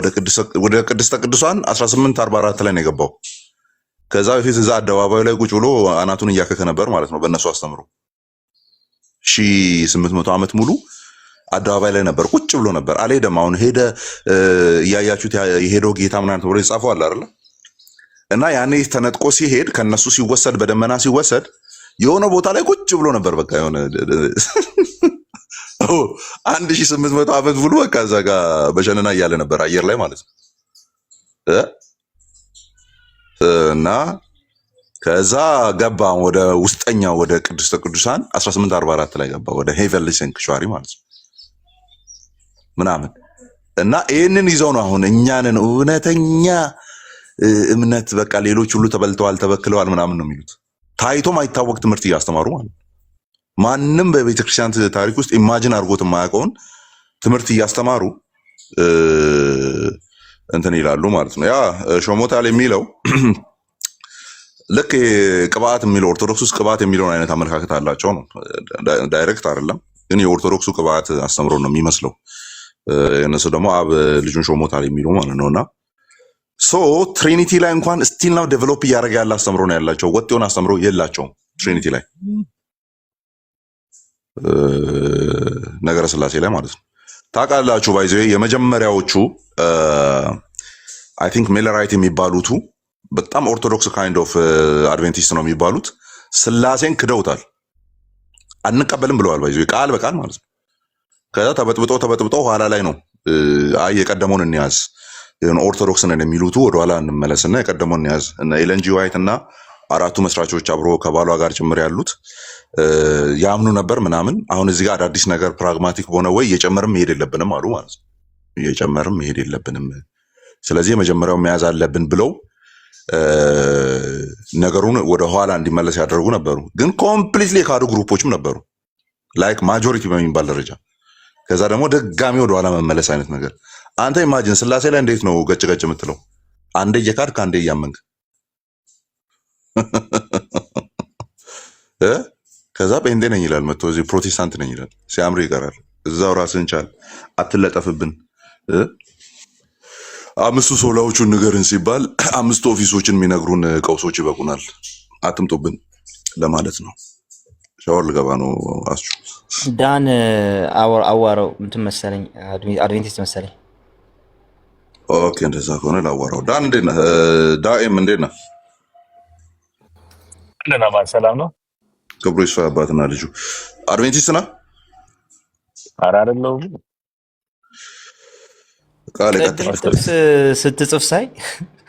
ወደ ቅድስተ ቅዱሳን 1844 ላይ ነው የገባው። ከዛ በፊት እዛ አደባባዩ ላይ ቁጭ ብሎ አናቱን እያከከ ነበር ማለት ነው። በእነሱ አስተምሮ 1800 ዓመት ሙሉ አደባባይ ላይ ነበር፣ ቁጭ ብሎ ነበር። አልሄደም። አሁን ሄደ እያያችሁት የሄደው ጌታ ምናምን ተብሎ ይጻፈው አለ አይደል? እና ያኔ ተነጥቆ ሲሄድ ከነሱ ሲወሰድ በደመና ሲወሰድ የሆነ ቦታ ላይ ቁጭ ብሎ ነበር። በቃ የሆነ 1800 ዓመት ሙሉ በቃ እዛ ጋር በሸነና እያለ ነበር አየር ላይ ማለት ነው። እና ከዛ ገባ ወደ ውስጠኛው ወደ ቅድስተ ቅዱሳን 1844 ላይ ገባ ወደ ሄቨንሊ ሳንክቹዋሪ ማለት ነው ምናምን። እና ይህንን ይዘው ነው አሁን እኛንን እውነተኛ እምነት በቃ ሌሎች ሁሉ ተበልተዋል ተበክለዋል ምናምን ነው የሚሉት። ታይቶ ማይታወቅ ትምህርት እያስተማሩ ማለት ነው። ማንም በቤተክርስቲያን ታሪክ ውስጥ ኢማጂን አድርጎት የማያውቀውን ትምህርት እያስተማሩ እንትን ይላሉ ማለት ነው። ያ ሾሞታል የሚለው ልክ ቅባት የሚለው ኦርቶዶክስ ውስጥ ቅባት የሚለውን አይነት አመለካከት አላቸው ነው። ዳይሬክት አይደለም ግን የኦርቶዶክሱ ቅባት አስተምሮ ነው የሚመስለው። የነሱ ደግሞ አብ ልጁን ሾሞታል የሚሉ ማለት ነውና ሶ ትሪኒቲ ላይ እንኳን ስቲል ነው ዴቨሎፕ እያደረገ ያለ አስተምሮ ነው ያላቸው። ወጥ የሆነ አስተምሮ የላቸውም ትሪኒቲ ላይ ነገረ ስላሴ ላይ ማለት ነው። ታውቃላችሁ ባይዘ የመጀመሪያዎቹ አይ ቲንክ ሜለራይት የሚባሉቱ በጣም ኦርቶዶክስ ካይንድ ኦፍ አድቬንቲስት ነው የሚባሉት። ስላሴን ክደውታል፣ አንቀበልም ብለዋል። ባይዘ ቃል በቃል ማለት ነው። ከዛ ተበጥብጦ ኋላ ላይ ነው አይ የቀደመውን እንያዝ ኦርቶዶክስ ነን የሚሉቱ ወደኋላ እንመለስና የቀደመውን እንያዝ እና ኤለን ጂ ዋይት እና አራቱ መስራቾች አብሮ ከባሏ ጋር ጭምር ያሉት ያምኑ ነበር ምናምን። አሁን እዚህ ጋር አዳዲስ ነገር ፕራግማቲክ በሆነ ወይ እየጨመርም መሄድ የለብንም አሉ ማለት ነው። እየጨመርም መሄድ የለብንም ስለዚህ የመጀመሪያው መያዝ አለብን ብለው ነገሩን ወደ ኋላ እንዲመለስ ያደርጉ ነበሩ። ግን ኮምፕሊትሊ የካዱ ግሩፖችም ነበሩ ላይክ ማጆሪቲ በሚባል ደረጃ። ከዛ ደግሞ ድጋሚ ወደ ኋላ መመለስ አይነት ነገር። አንተ ኢማጂን ስላሴ ላይ እንዴት ነው ገጭ ገጭ የምትለው? አንዴ እየካድክ አንዴ እያመንክ ከዛ ጴንጤ ነኝ ይላል መጥቶ እዚህ ፕሮቴስታንት ነኝ ይላል። ሲያምር ይቀራል። እዛው ራስን ቻል፣ አትለጠፍብን። አምስቱ ሶላዎቹን ንገርን ሲባል አምስቱ ኦፊሶችን የሚነግሩን ቀውሶች ይበቁናል፣ አትምጡብን ለማለት ነው። ሻወር ልገባ ነው። አስቹ ዳን አዋራው እንትን መሰለኝ አድቬንቲስት መሰለኝ። ኦኬ እንደዛ ከሆነ ላዋራው። ዳን እንዴት ነህ? ዳኤም እንዴት ነህ? እንደና ማለት ሰላም ነው። ክብሩ ይስፋ አባትና ልጁ። አድቬንቲስት ነህ? ኧረ አይደለሁም። ቃል ጥቅስ ስትጽፍ ሳይ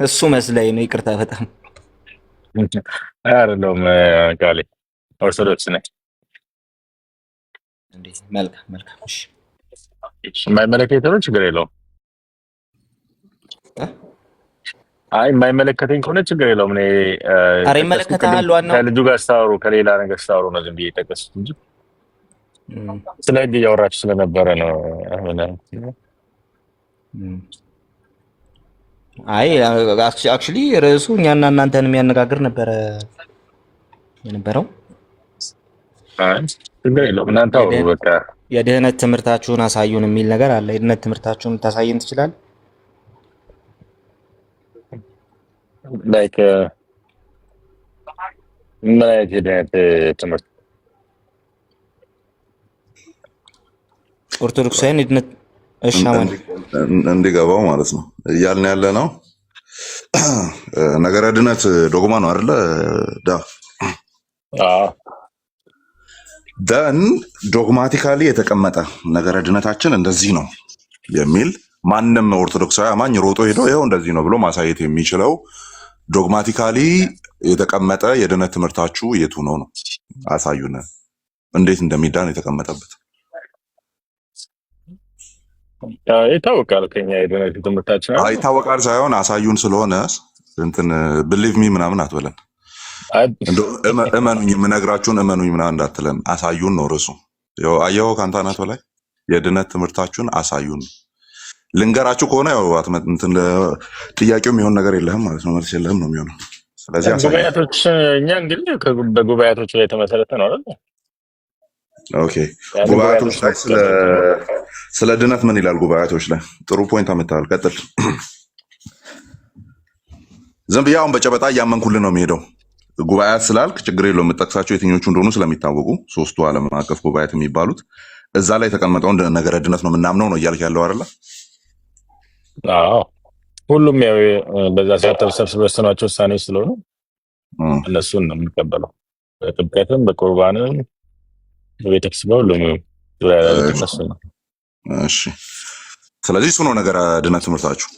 እሱ መስለኝ ነው። ይቅርታ በጣም አይደለሁም። ቃሌ ኦርቶዶክስ ነኝ። መልካም መልካም። እሺ የማይመለከተኝ ከሆነ ችግር የለውም። አይ የማይመለከተኝ ከሆነ ችግር የለውም። እኔ ኧረ ይመለከታል። ዋናው ከልጁ ጋር ስታወሩ ከሌላ ነገር ስታወሩ ነው ዝም ብዬ ጠቀስኩት እንጂ ስለ ሕግ እያወራችሁ ስለነበረ ነው። አይ አክቹሊ ርዕሱ እኛና እናንተን የሚያነጋግር ነበረ የነበረው። አይ ችግር የለውም። እናንተ አውሩ በቃ። የድህነት ትምህርታችሁን አሳዩን የሚል ነገር አለ። የድህነት ትምህርታችሁን ታሳየን ትችላል? ላይክ ምን አይነት የድህነት ትምህርት? ኦርቶዶክሳውያን የድህነት እሻማን እንዲገባው ማለት ነው እያልን ያለ ነው። ነገረ ድነት ዶግማ ነው አይደለ? ደን ዶግማቲካሊ የተቀመጠ ነገረ ድነታችን እንደዚህ ነው የሚል ማንም ኦርቶዶክሳዊ አማኝ ሮጦ ሄዶ ይኸው እንደዚህ ነው ብሎ ማሳየት የሚችለው ዶግማቲካሊ የተቀመጠ የድነት ትምህርታችሁ የቱ ነው ነው? አሳዩን። እንዴት እንደሚዳን የተቀመጠበት ይታወቃል። ከኛ የድነት ትምህርታችን ይታወቃል ሳይሆን አሳዩን ስለሆነ እንትን ብሊቭ ሚ ምናምን አትበለን። እመኑኝ የምነግራችሁን እመኑኝ ምናምን እንዳትለን። አሳዩን ነው ርዕሱ። አየኸው ከአንተ አናት በላይ የድነት ትምህርታችሁን አሳዩን። ልንገራችሁ ከሆነ ያው እንትን ጥያቄው የሚሆን ነገር የለህም ማለት ነው፣ መልስ የለህም ነው የሚሆነው። ስለዚህ ያሳያል። ጉባኤቶች እኛ እንግዲህ በጉባኤቶች ላይ የተመሰረተ ነው አይደል? ኦኬ ጉባኤቶች ላይ ስለ ድነት ምን ይላል? ጉባኤቶች ላይ ጥሩ ፖይንት አመጣል። ቀጥል። ዝም ብዬ አሁን በጨበጣ እያመንኩልን ነው የሚሄደው። ጉባኤት ስላልክ ችግር የለውም። የምጠቅሳቸው የትኞቹ እንደሆኑ ስለሚታወቁ ሶስቱ ዓለም አቀፍ ጉባኤት የሚባሉት እዛ ላይ የተቀመጠውን ነገረ ድነት ነው የምናምነው ነው እያልክ ያለው አይደለ? አዎ ሁሉም ያው በዛ ሰዓት ተሰብስበው የወሰኗቸው ውሳኔዎች ስለሆኑ እነሱን ነው የምንቀበለው። በጥምቀትም በቁርባንም በቤተክርስቲያን በሁሉም ዙሪያ ያሉት እነሱ ነው። እሺ ስለዚህ እሱ ነው ነገረ ድነት ትምህርታችሁ።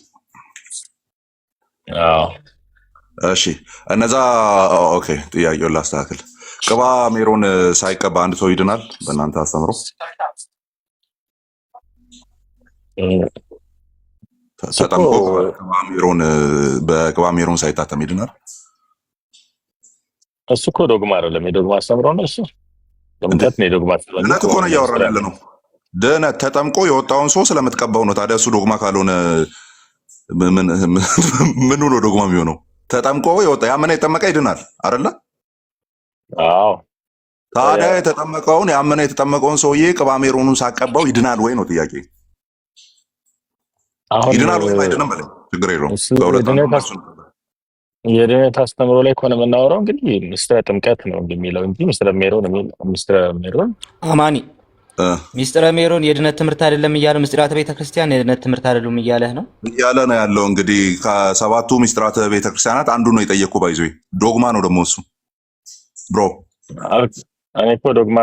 አዎ እሺ እነዛ ኦኬ። ጥያቄውን ላስተካክል። ቅባ ሜሮን ሳይቀባ አንድ ሰው ይድናል በእናንተ አስተምሮ? ተጠምቆ በቅባ ሜሮን ሳይታተም ይድናል? እሱ እኮ ዶግማ አይደለም፣ የዶግማ አስተምሮ ነው እሱ። ጥምቀት ነው የዶግማ አስተምሮ። ድነት እኮ ነው እያወራን ያለ ነው። ድነት ተጠምቆ የወጣውን ሰው ስለምትቀባው ነው። ታዲያ እሱ ዶግማ ካልሆነ ምን ነው ዶግማ የሚሆነው? ተጠምቆ የወጣ ያመነ የተጠመቀ ይድናል አይደለ? አዎ ታዲያ የተጠመቀውን ያመነ የተጠመቀውን ሰውዬ ቅባ ሜሮኑን ሳቀባው ይድናል ወይ ነው ጥያቄ። ይድናል ወይ አይድንም? በለኝ ችግር የለውም። የድነት አስተምሮ ላይ ከሆነ የምናወራው እንግዲህ ምስጢረ ጥምቀት ነው የሚለው እንጂ ምስጢረ ሜሮን አማኒ ምስጢረ ሜሮን የድነት ትምህርት አይደለም እያለ ምስጢራተ ቤተክርስቲያን የድነት ትምህርት አይደሉም እያለህ ነው እያለ ነው ያለው። እንግዲህ ከሰባቱ ምስጢራተ ቤተክርስቲያናት አንዱ ነው የጠየቅኩ። ባይዞ ዶግማ ነው ደግሞ እሱ ብሮ። እኔ እኮ ዶግማ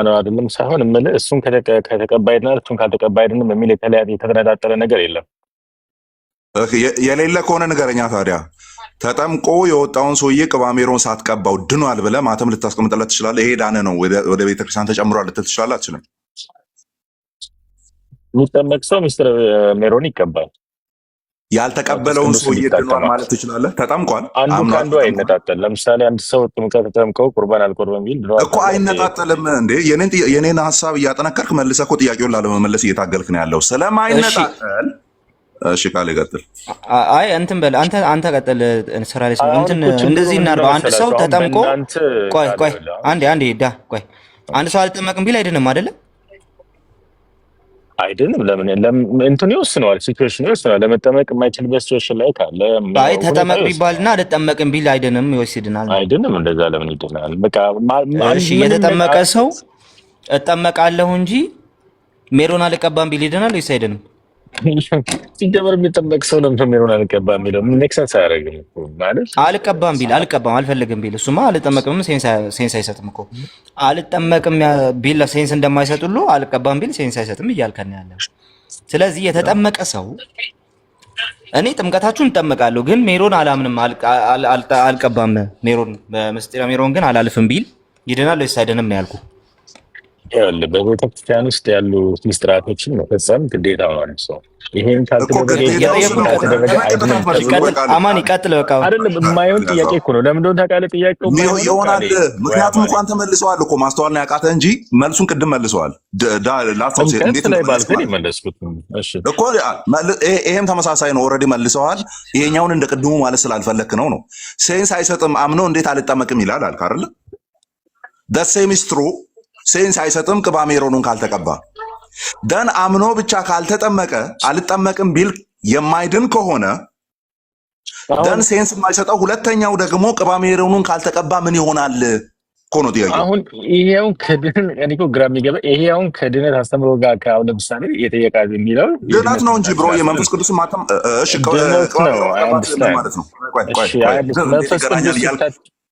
ነው አይደለም ሳይሆን የምልህ እሱን ከተቀባይና እሱን ካልተቀባይንም የሚል የተለያየ የተነጣጠለ ነገር የለም። የሌለ ከሆነ ንገረኛ ታዲያ። ተጠምቆ የወጣውን ሰውዬ ቅባ ሜሮን ሳትቀባው ድኗል ብለህ ማተም ልታስቀምጥለት ትችላለህ? ይሄ ዳነ ነው ወደ ቤተክርስቲያን ተጨምሯል ልትል ትችላለህ? አትችልም። የሚጠመቅ ሰው ምስጢረ ሜሮን ይቀባል። ያልተቀበለውን ሰውዬ ድኗል ማለት ትችላለህ? ተጠምቋል። አንዱ ከአንዱ አይነጣጠል። ለምሳሌ አንድ ሰው ጥምቀት ተጠምቀው ቁርባን አልቆርበም ቢል እኮ አይነጣጠልም እንዴ? የኔን ሀሳብ እያጠነከርክ መልሰህ እኮ ጥያቄውን ላለመመለስ እየታገልክ ነው ያለው ስለማይነጣጠል። እሺ ቃል ይቀጥል። አይ እንትን በል አንተ ቀጥል። ስራ ላይ እንትን እንደዚህ እናድርገው። አንድ ሰው ተጠምቆ ቆይ አንዴ አንድ ሰው አልጠመቅም ቢል አይደለም አይደለም? አይደለም። ለምን እንትን ይወስነዋል፣ ሲቹዌሽን ይወስነዋል። ለመጠመቅ የማይችልበት ሲቹዌሽን ላይ ካለ አይ ተጠመቅ ቢባልና አልጠመቅም ቢል አይደለም ይወስድናል። አይደለም እንደዛ ለምን ይድናል? በቃ እሺ የተጠመቀ ሰው እጠመቃለሁ እንጂ ሜሮን አልቀባም ቢል ይድናል ወይስ አይደለም? ሲጀመር የሚጠመቅ ሰው ነው ሜሮን አልቀባም የሚለው ሜክ ሴንስ አያደርግም ማለት። አልቀባም ቢል አልቀባም አልፈልግም ቢል እሱማ አልጠመቅም ሴንስ አይሰጥም እኮ። አልጠመቅም ቢል ሴንስ እንደማይሰጥ ሁሉ አልቀባም ቢል ሴንስ አይሰጥም እያልከን ያለ። ስለዚህ የተጠመቀ ሰው እኔ ጥምቀታችሁን እጠመቃለሁ ግን ሜሮን አላምንም አልቀባም ሜሮን በምስጢረ ሜሮን ግን አላልፍም ቢል ይድናል ወይስ አይድንም ነው ያልኩ። በቤተክርስቲያን ውስጥ ያሉ ምስጢራቶችን መፈጸም ግዴታ ነው ሰው። ይሄን አማን ይቀጥል። በቃ አይደለም የማይሆን ጥያቄ እኮ ነው። ለምን እንደሆነ ታውቃለህ? ጥያቄው ይሆናል። ምክንያቱም እንኳን ተመልሰዋል እኮ ማስተዋል ነው ያቃተ እንጂ መልሱን ቅድም መልሰዋል። እኮ ይሄም ተመሳሳይ ነው። ኦልሬዲ መልሰዋል። ይሄኛውን እንደ ቅድሙ ማለት ስላልፈለክ ነው። ሴንስ አይሰጥም አምኖ እንዴት አልጠመቅም ይላል አልክ አይደለ? ሴም ኢዝ ትሩ። ሴንስ አይሰጥም ቅባ ሜሮኑን ካልተቀባ። ደን አምኖ ብቻ ካልተጠመቀ አልጠመቅም ቢል የማይድን ከሆነ ደን ሴንስ የማይሰጠው ሁለተኛው ደግሞ ቅባ ሜሮኑን ካልተቀባ ምን ይሆናል እኮ ነው ጥያቄው። አሁን ይሄውን ግራ የሚገባ ይሄውን ከድነት አስተምሮ ጋር ከአሁን ለምሳሌ የጠየቃ የሚለው ድነት ነው እንጂ ብሮ የመንፈስ ቅዱስ ማተም ማለት ነው።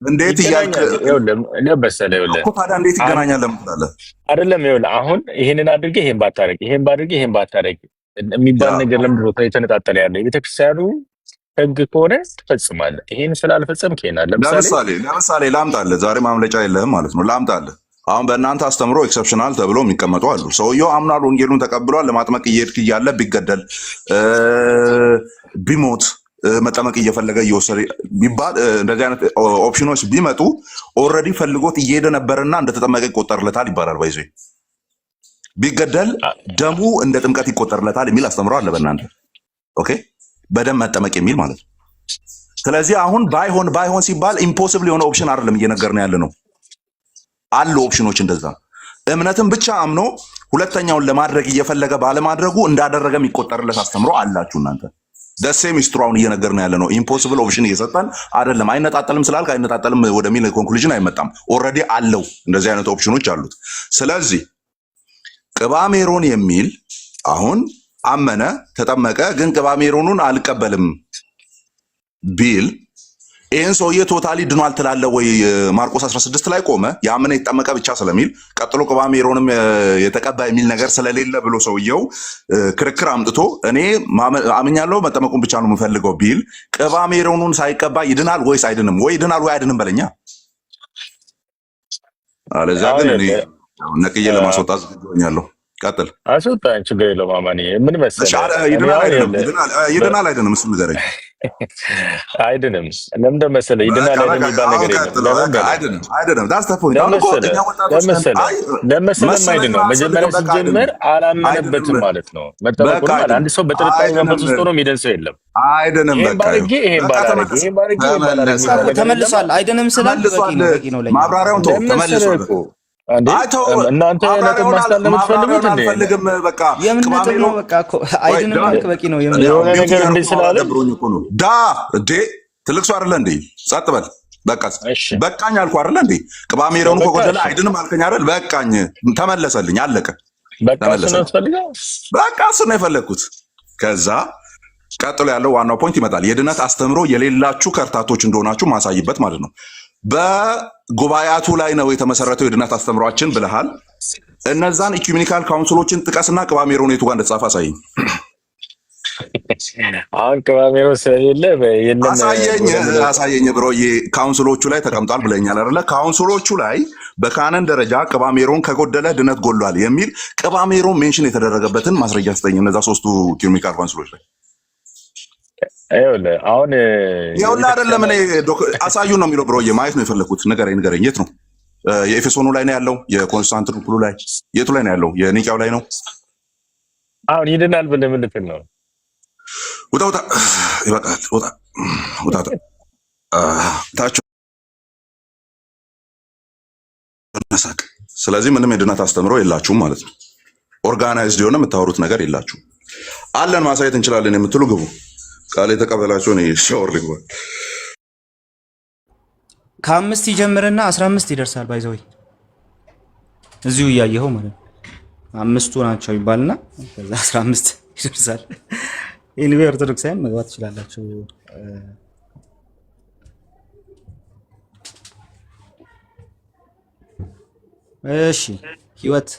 እንዴት እያልክ እኮ ታዲያ እንዴት ይገናኛል ለምትላለህ? አይደለም ይኸውልህ፣ አሁን ይሄንን አድርጌ ይሄን ባታረግ የሚባል ነገር ለምንድን ነው የተነጣጠለ ያለው? የቤተክርስቲያኑ ህግ ከሆነ ትፈጽማለህ። ይሄን ስላልፈጸምክ ይሄናል። ለምሳሌ ላምጣልህ፣ ዛሬ ማምለጫ የለህም ማለት ነው። ላምጣልህ። አሁን በእናንተ አስተምሮ ኤክሰፕሽናል ተብሎ የሚቀመጡ አሉ። ሰውየው አምናል፣ ወንጌሉን ተቀብሏል። ለማጥመቅ እየሄድክ እያለ ቢገደል ቢሞት መጠመቅ እየፈለገ እየወሰደ ቢባል እንደዚህ አይነት ኦፕሽኖች ቢመጡ ኦልሬዲ ፈልጎት እየሄደ ነበርና እንደተጠመቀ ይቆጠርለታል ይባላል። ባይዞ ቢገደል ደሙ እንደ ጥምቀት ይቆጠርለታል የሚል አስተምሮ አለ በእናንተ። ኦኬ በደም መጠመቅ የሚል ማለት ነው። ስለዚህ አሁን ባይሆን ሲባል ኢምፖሲብል የሆነ ኦፕሽን አይደለም እየነገርን ያለ ነው። አሉ ኦፕሽኖች እንደዛ እምነትን ብቻ አምኖ ሁለተኛውን ለማድረግ እየፈለገ ባለማድረጉ እንዳደረገ የሚቆጠርለት አስተምሮ አላችሁ እናንተ። ደሴም ኢስትራውን እየነገርን ያለ ነው። ኢምፖሲብል ኦፕሽን እየሰጠን አይደለም። አይነጣጠልም ስላልክ አይነጣጠልም ወደሚል ኮንክሉዥን አይመጣም። ኦልሬዲ አለው እንደዚህ አይነት ኦፕሽኖች አሉት። ስለዚህ ቅባሜሮን የሚል አሁን አመነ ተጠመቀ፣ ግን ቅባሜሮኑን አልቀበልም ቢል ይህን ሰውዬ ቶታሊ ድኗል ትላለህ ወይ? ማርቆስ 16 ላይ ቆመ ያመነ የተጠመቀ ብቻ ስለሚል ቀጥሎ ቅባሜሮንም የተቀባ የሚል ነገር ስለሌለ ብሎ ሰውየው ክርክር አምጥቶ እኔ አምኛለሁ መጠመቁን ብቻ ነው የምፈልገው ቢል ቅባሜሮኑን ሳይቀባ ይድናል ወይስ አይድንም? ወይ ይድናል ወይ አይድንም በለኛ። አለዚያ ግን እኔ ነቅዬ ለማስወጣት ዝግጁ ሆኛለሁ። ቀጥል። አስወጣኝ፣ ችግር የለውም። አማኒ ምን መሰለህ ይድናል አይደለም? እሱ ንገረኝ። አይድንም ለምን መሰለህ? ይድናል አይደለም የሚባል ነገር የለም። አይደለም ዳስ ተፎ ለመሰለህ አይደለም። መጀመሪያ ሲጀመር አላመነበትም ማለት ነው። መጠመቁን ማለት አንድ ሰው በጥርጣሬ መንፈስ ውስጥ ሆኖ የሚድን ሰው የለም። አይደለም በቃ ይሄን ባረግ ተመልሷል። አይደለም ስላል በቂ ነው ለኛ። ማብራሪያውን ተው፣ ተመልሷል። እናንተ ነጥብ ማስጣል ለምትፈልጉት እንዴ? በቃ የምን ነጥብ ነው? በቃ አይደለም ማለት በቂ ነው። የሆነ ነገር እንዴ ስላለ ዳ እንዴ ትልቅ ሰው አይደለ እንዴ? ጸጥ በል በቃ። በቃኝ አልኩ አይደለ እንዴ? ቅባሜሮኑ ከጎደለ አይድንም አልከኝ አይደል? በቃኝ፣ ተመለሰልኝ፣ አለቀ። በቃ እሱ ነው የፈለግኩት። ከዛ ቀጥሎ ያለው ዋናው ፖይንት ይመጣል። የድነት አስተምሮ የሌላችሁ ከርታቶች እንደሆናችሁ ማሳይበት ማለት ነው። በጉባኤያቱ ላይ ነው የተመሰረተው የድነት አስተምሯችን ብለሃል። እነዛን ኢኩሜኒካል ካውንስሎችን ጥቀስና ቅባሜሮን የቱ ጋር እንደተጻፈ አሳየኝ። አሁን ቅባሜሮን ስለሌለ አሳየኝ ብሮዬ። ካውንስሎቹ ላይ ተቀምጧል ብለኛል አይደለ? ካውንስሎቹ ላይ በካነን ደረጃ ቅባሜሮን ከጎደለ ድነት ጎሏል የሚል ቅባሜሮን ሜንሽን የተደረገበትን ማስረጃ ስጠኝ። እነዛ ሶስቱ ኢኩሜኒካል ካውንስሎች ላይ አሁን ይኸውልህ አይደለም እኔ አሳዩን ነው የሚለው ብሮዬ። ማየት ነው የፈለኩት። ንገረኝ። የት ነው? የኤፌሶኑ ላይ ነው ያለው? የኮንስታንቲኖፕሉ ላይ? የቱ ላይ ነው ያለው? የኒቂያው ላይ ነው? አሁን ይድናል ብለህ ምን ልትል ነው? ውጣ ይበቃል። ውጣ ታች ነሳቅ። ስለዚህ ምንም የድነት አስተምሮ የላችሁም ማለት ነው። ኦርጋናይዝድ የሆነ የምታወሩት ነገር የላችሁም። አለን ማሳየት እንችላለን የምትሉ ግቡ። ቃል የተቀበላቸው ነው ሻወር ልግባ። ከ5 ይጀምርና 15 ይደርሳል። ባይዘው እዚሁ እያየኸው ማለት ነው። 5ቱ ናቸው ይባልና ከዛ 15 ይደርሳል። ኤኒዌይ ኦርቶዶክሳውያን መግባት ትችላላችሁ። እሺ ህይወት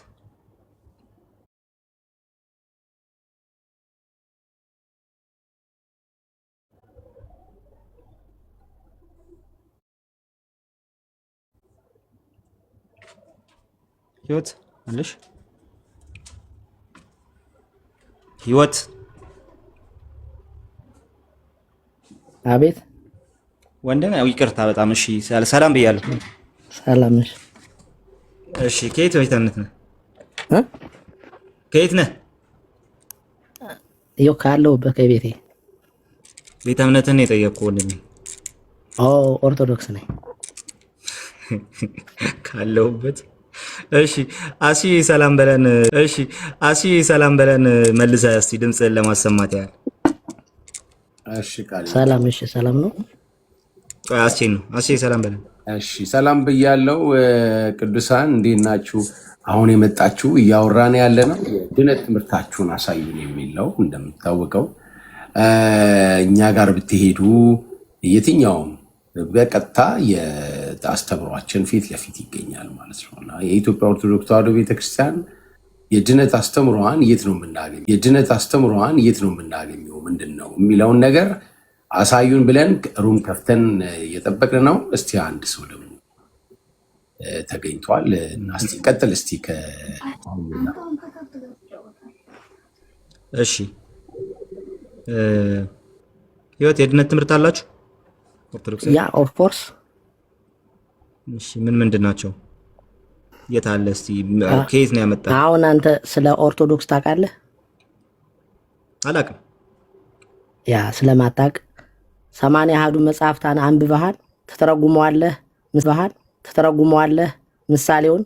ህይወት አለሽ? ህይወት አቤት ወንድም፣ ያው ይቅርታ በጣም እሺ። ሰላም ብያለሁ። ሰላም ነሽ? እሺ ከየት ቤተነት ነህ? ከየት ነህ? ይኸው ካለሁበት ከቤቴ። ቤተ እምነትን የጠየቅኩህ ወንድሜ። ኦርቶዶክስ ነኝ ካለሁበት። እሺ አሲ ሰላም በለን። እሺ አሲ ሰላም በለን። መልሳ እስቲ ድምፅህን ለማሰማት ያህል። እሺ ቃል ሰላም። እሺ ሰላም ነው። አሲ ነው። አሲ ሰላም በለን። እሺ ሰላም ብያለው። ቅዱሳን እንዴት ናችሁ? አሁን የመጣችሁ እያወራን ያለ ነው የድነት ትምህርታችሁን አሳዩን የሚል ነው። እንደምታወቀው እኛ ጋር ብትሄዱ የትኛውም በቀጥታ የአስተምሯችን ፊት ለፊት ይገኛል ማለት ነው። እና የኢትዮጵያ ኦርቶዶክስ ተዋሕዶ ቤተክርስቲያን የድነት አስተምሯን የት ነው የምናገኘው? የድነት አስተምሯን የት ነው የምናገኘው? ምንድን ነው የሚለውን ነገር አሳዩን ብለን ሩም ከፍተን እየጠበቅን ነው። እስቲ አንድ ሰው ደግሞ ተገኝቷል እና እስቲ ቀጥል እስቲ እሺ ህይወት የድነት ትምህርት አላችሁ ኦርቶዶክስ? ያ ኦፍ ኮርስ። እሺ ምን ምንድን ናቸው? የት አለ? እስቲ ከየት ነው ያመጣው? አሁን አንተ ስለ ኦርቶዶክስ ታውቃለህ? አላውቅም። ያ ስለማታውቅ 80 አሐዱ መጽሐፍታን አንብበሃል? ተተረጉመዋለህ ምሳሌውን?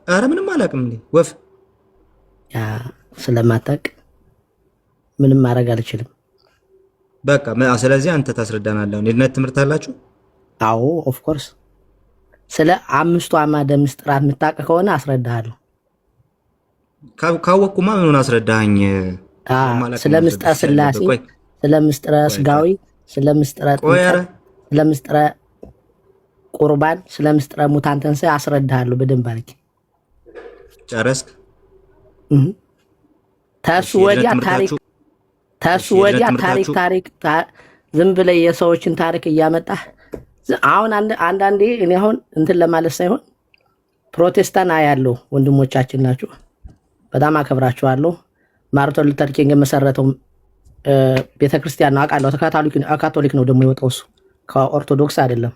ኧረ ምንም አላውቅም እንዴ ወፍ። ያ ስለማታውቅ ምንም ማድረግ አልችልም። በቃ ስለዚህ አንተ ታስረዳናለህ። የድነት ትምህርት አላችሁ? አዎ ኦፍ ኮርስ። ስለ 5ቱ አዕማደ ምስጢራት የምታውቅ ከሆነ አስረዳሃለሁ። ካወቅኩማ ምኑን አስረዳኸኝ? ስለ ምስጢረ ሥላሴ፣ ስለ ምስጢረ ሥጋዊ፣ ስለ ምስጢረ ጥምቀት፣ ስለ ምስጢረ ቁርባን፣ ስለ ምስጢረ ሙታን ትንሣኤ አስረዳሃለሁ በደንብ አድርጌ። ጨረስክ? ተሱ ወዲያ ታሪክ ዝም ብለህ የሰዎችን ታሪክ እያመጣህ አሁን አንዳንዴ እኔ አሁን እንትን ለማለት ሳይሆን ፕሮቴስታንት አያለሁ። ወንድሞቻችን ናችሁ፣ በጣም አከብራችኋለሁ። ማርቲን ሉተር ኪንግ የመሰረተው ቤተክርስቲያን ነው አውቃለሁ። ካቶሊክ ነው ደግሞ የወጣው እሱ፣ ከኦርቶዶክስ አይደለም።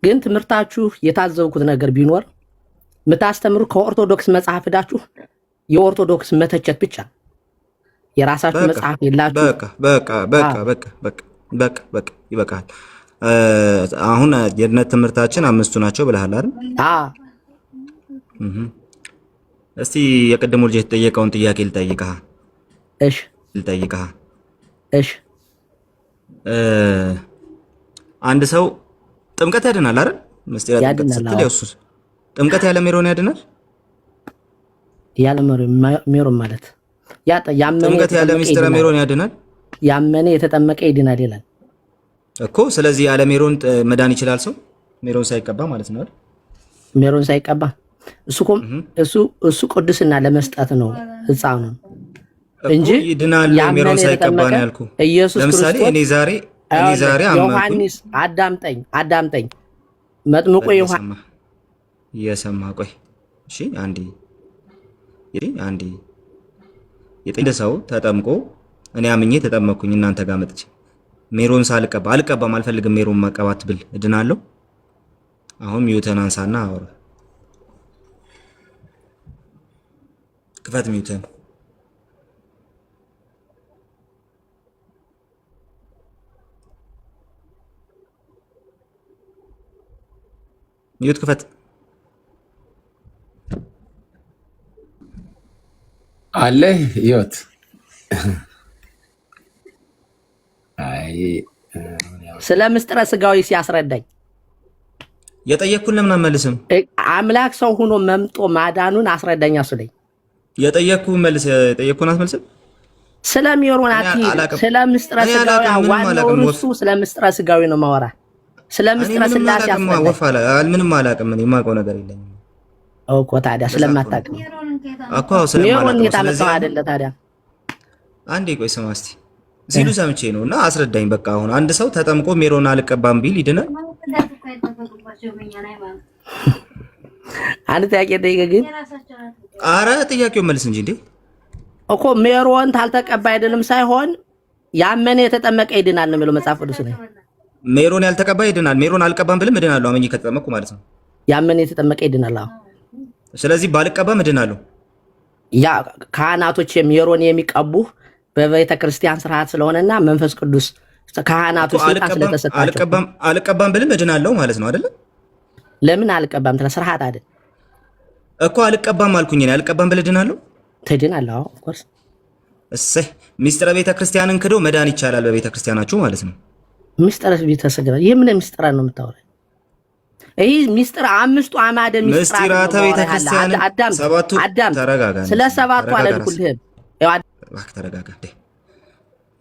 ግን ትምህርታችሁ የታዘብኩት ነገር ቢኖር የምታስተምሩ ከኦርቶዶክስ መጽሐፍ ሄዳችሁ የኦርቶዶክስ መተቸት ብቻ፣ የራሳችሁ መጽሐፍ የላችሁ። በቃ ይበቃል። አሁን የድነት ትምህርታችን 5ቱ ናቸው ብለሃል አይደል? እስቲ የቀደሙ ልጅ የተጠየቀውን ጥያቄ ልጠይቅህ። እሺ አንድ ሰው ጥምቀት ያድናል አይደል? ምስጢር ስትል ኢየሱስ ጥምቀት ያለ ሜሮን ያድናል? ያለ ሜሮን ማለት ጥምቀት ያለ ምስጢረ ሜሮን ያድናል? ያመነ የተጠመቀ ይድናል ይላል እኮ። ስለዚህ ያለ ሜሮን መዳን ይችላል ሰው? ሜሮን ሳይቀባ ማለት ነው አይደል? ሜሮን ሳይቀባ እሱ ቅዱስና ለመስጠት ነው ሕፃኑ እንጂ ይድናል ሜሮን ሳይቀባ ነው ያልኩ። ለምሳሌ እኔ ዛሬ ዮሐንስ አዳምጠኝ መጥምቁ ዮሐንስ እየሰማ ቆይ እሺ አንዴ የጥንት ሰው ተጠምቆ እኔ አምኜ ተጠመኩኝ እናንተ ጋር መጥቼ ሜሮን አልቀባም አልፈልግም ሜሮን መቀባት ብል እድናለሁ? አሁን ሚውተን አንሳና አውራ። ክፈት ሚውተን። ሚውት ክፈት። አለ ህይወት ስለ ምስጢረ ሥጋዊ ሲያስረዳኝ የጠየቅኩን ለምን አትመልስም? አምላክ ሰው ሆኖ መምጦ ማዳኑን አስረዳኝ። አሱለኝ የጠየቅኩን መልስ። የጠየቅኩን አትመልስም? ስለ ሜሮን ስለ ምስጢረ ሥጋዊ ዋናው እሱ ስለ ምስጢረ ሥጋዊ ነው ማወራ። ስለ ምስጢረ ሥላሴ አስረዳኝ። ምንም አላውቅም። እኔ የማውቀው ነገር የለኝም እኮ። ታዲያ ስለማታውቅ ነው እኮ ስለማላውቅ ሜሮን የታመጣው አይደለ? ታዲያ አንዴ ቆይ ስማ እስቲ ሲሉ ሰምቼ ነው እና አስረዳኝ። በቃ አሁን አንድ ሰው ተጠምቆ ሜሮን አልቀባም ቢል ይድናል? አንድ ጥያቄ ጠይቀህ ግን አረ ጥያቄው መልስ እንጂ እንዴ እኮ ሜሮን ታልተቀባ አይደለም ሳይሆን ያመነ የተጠመቀ ይድናል ነው የሚለው መጽሐፍ ቅዱስ ነው። ሜሮን ያልተቀባ ይድናል። ሜሮን አልቀባም ብልም እድናለሁ አመኝ ከተጠመቅኩ ማለት ነው። ያመነ የተጠመቀ ይድናል። አዎ ስለዚህ ባልቀባም እድናለሁ። ያ ካህናቶች ሜሮን የሚቀቡህ በቤተ ክርስቲያን ስርዓት ስለሆነና መንፈስ ቅዱስ ካህናቱ ስልጣን ስለተሰጣቸው አልቀባም ብልም እድናለሁ ማለት ነው አይደል? ለምን አልቀባም? ስርዓት አይደል እኮ። አልቀባም አልኩኝ እኔ። አልቀባም ብል እድናለሁ? ትድናለህ። አዎ ኦፍ ኮርስ። እሰይ ሚስጥረ ቤተ ክርስቲያንን ክዶ መዳን ይቻላል በቤተ ክርስቲያናችሁ ማለት ነው። ሚስጥረ ቤተ ክርስቲያን ይህ ምን ሚስጥራ ነው የምታወራው? ይህ ሚስጥር 5ቱ አዕማደ ምስጢራተ ቤተ ክርስቲያን ሰባቱ ተረጋጋ። ስለ ሰባቱ አልልኩልህም። ተረጋጋ።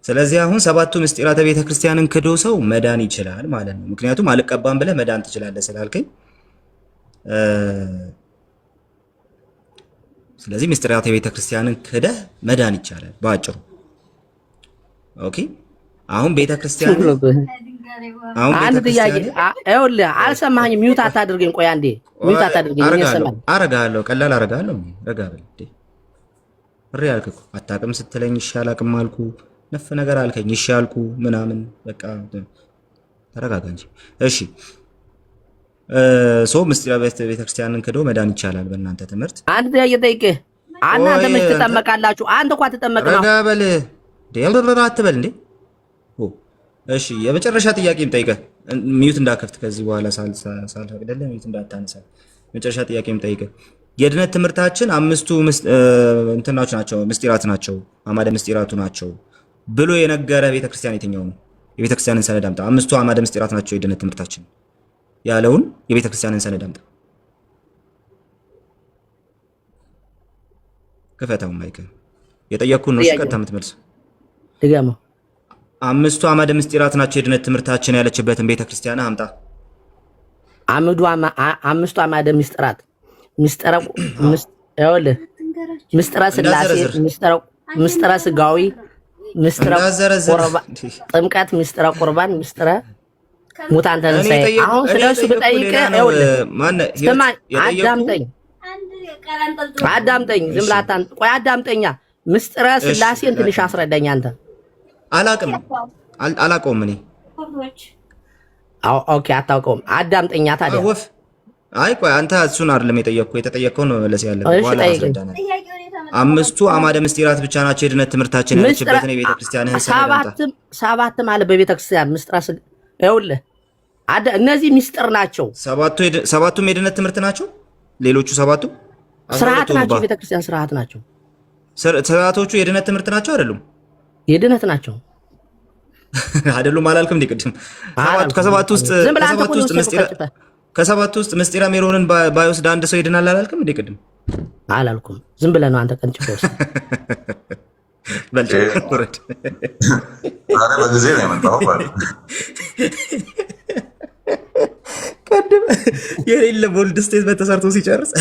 ስለዚህ አሁን ሰባቱ ምስጢራተ ቤተ ክርስቲያንን ክዶ ሰው መዳን ይችላል ማለት ነው። ምክንያቱም አልቀባም ብለህ መዳን ትችላለህ ስላልከኝ፣ ስለዚህ ምስጢራተ ቤተ ክርስቲያንን ክደህ መዳን ይቻላል በአጭሩ። ኦኬ አሁን ቤተ ክርስቲያን አንድ ጥያቄ ይኸውልህ፣ አልሰማኸኝም? ሚውት አታድርገኝ። ቆይ አንዴ ሚውት አታድርገኝ። አረጋለሁ፣ ቀላል አረጋለሁ። ረጋ በል እንዴ። እሪ አልክ እኮ አታውቅም ስትለኝ እሺ አላውቅም አልኩ። ነፍ ነገር አልከኝ እሺ አልኩ ምናምን። በቃ ተረጋጋ እንጂ። እሺ ምስጢረ ቤተ ክርስቲያንን ክዶ መዳን ይቻላል በእናንተ ትምህርት። አንድ ጥያቄ ጠይቅህ። እናንተ መች ትጠመቃላችሁ? አንተ እንኳን ትጠመቅ ነው። ረጋ በል እንዴ። አትበል እንዴ። እሺ የመጨረሻ ጥያቄ የምጠይቀህ ሚዩት እንዳከፍት ከዚህ በኋላ ሳልፈቅድልህ ሚዩት እንዳታነሳ። የመጨረሻ ጥያቄ የምጠይቀህ የድነት ትምህርታችን አምስቱ እንትናች ናቸው፣ ምስጢራት ናቸው፣ አማደ ምስጢራቱ ናቸው ብሎ የነገረ ቤተክርስቲያን የትኛው ነው? የቤተክርስቲያንን ሰነድ አምጣ። አምስቱ አማደ ምስጢራት ናቸው የድነት ትምህርታችን ያለውን የቤተክርስቲያንን ሰነድ አምጣ። ክፈተው ማይክ። የጠየቅኩህን ነው ቀጥታ የምትመልስ። ድገመው። አምስቱ አማደ ምስጢራት ናቸው የድነት ትምህርታችን ያለችበትን ቤተክርስቲያን አምጣ። አምስቱ አማደ ምስጢራት ምስጢረ ሥላሴ፣ ምስጢረ ሥጋዊ፣ ምስጢረ ጥምቀት፣ ምስጢረ ቁርባን፣ ምስጢረ ሙታን ትንሣኤ። አሁን ስለሱ ብጠይቅህ አዳምጠኝ። ዝም ብለህ ቆይ አዳምጠኛ። ምስጢረ ሥላሴን ትንሽ አስረዳኝ አንተ። አላውቀውም እኔ። ኦኬ አታውቀውም። አዳምጠኛ ታዲያ። አይ ቆይ አንተ እሱን አይደለም የጠየቅኩህ፣ የተጠየቅከውን ነው መመለስ ያለብህ። በኋላ አስረዳናል። አምስቱ አማደ ምስጢራት ብቻ ናቸው የድነት ትምህርታችን ያለችበትን የቤተክርስቲያንህን ሰነድ። ሰባት ማለት በቤተክርስቲያን ምስጢረ ይኸውልህ፣ እነዚህ ምስጢር ናቸው። ሰባቱም የድነት ትምህርት ናቸው። ሌሎቹ ሰባቱ ስርዓት ናቸው፣ የቤተክርስቲያን ስርዓት ናቸው። ስርዓቶቹ የድነት ትምህርት ናቸው አይደሉም? የድነት ናቸው አይደሉም አላልክም? ቅድም ከሰባቱ ውስጥ ምስጢረ ሜሮንን ባይወስድ አንድ ሰው ይድናል አላልክም? ቅድም አላልኩም። ዝም ብለህ ነው አንተ ቀንጭ ውስጥ በልወረድ በጊዜ ነው የመጣው። ቅድም የሌለ ቦልድ ስቴት በተሰርቶ ሲጨርስ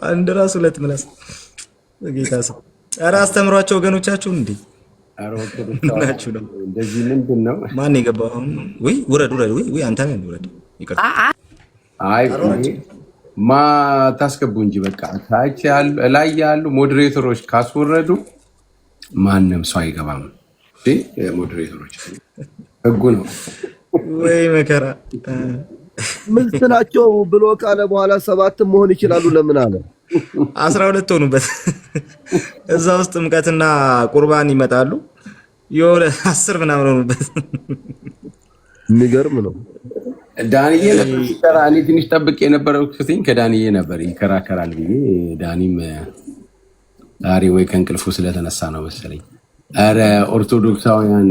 አንድ ራስ ሁለት ምላስ ጌታ ሰው። ኧረ አስተምሯቸው ወገኖቻችሁን እንዴ ናችሁ ነው። እንደዚህ ምንድን ነው? ማን የገባው? ወይ ውረድ ወይ አንተ ነህ ውረድ። ይቅርታ አይ ታስገቡ እንጂ በቃ ታች ላይ ያሉ ሞዴሬተሮች ካስወረዱ ማንም ሰው አይገባም። ሞዴሬተሮች ህጉ ነው። ወይ መከራ። ምስት ናቸው ብሎ ካለ በኋላ ሰባትም መሆን ይችላሉ ለምን አለ? 12 ሆኑበት። እዛ ውስጥ ጥምቀትና ቁርባን ይመጣሉ። የሆነ 10 ምናምን ሆኑበት። የሚገርም ነው። ዳንኤ ነበር እኔ ትንሽ ጠብቄ የነበረው ክፍትኝ ከዳንኤ ነበር ይከራከራል ብዬ። ዳኒም ዛሬ ወይ ከእንቅልፉ ስለተነሳ ነው መሰለኝ። ኧረ ኦርቶዶክሳውያን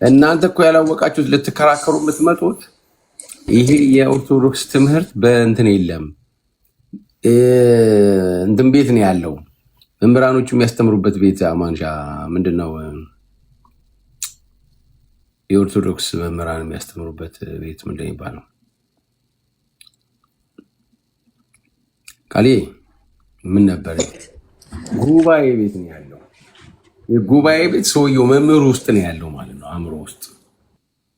እናንተ እኮ ያላወቃችሁት ልትከራከሩ የምትመጡት ይሄ የኦርቶዶክስ ትምህርት በእንትን የለም እንትን ቤት ነው ያለው። መምህራኖቹ የሚያስተምሩበት ቤት አማንሻ ምንድነው? የኦርቶዶክስ መምህራን የሚያስተምሩበት ቤት ምንድን ይባላል? ቃሌ ምን ነበር? ጉባኤ ቤት ነው ያለው። የጉባኤ ቤት ሰውየው መምህሩ ውስጥ ነው ያለው ማለት ነው። አእምሮ ውስጥ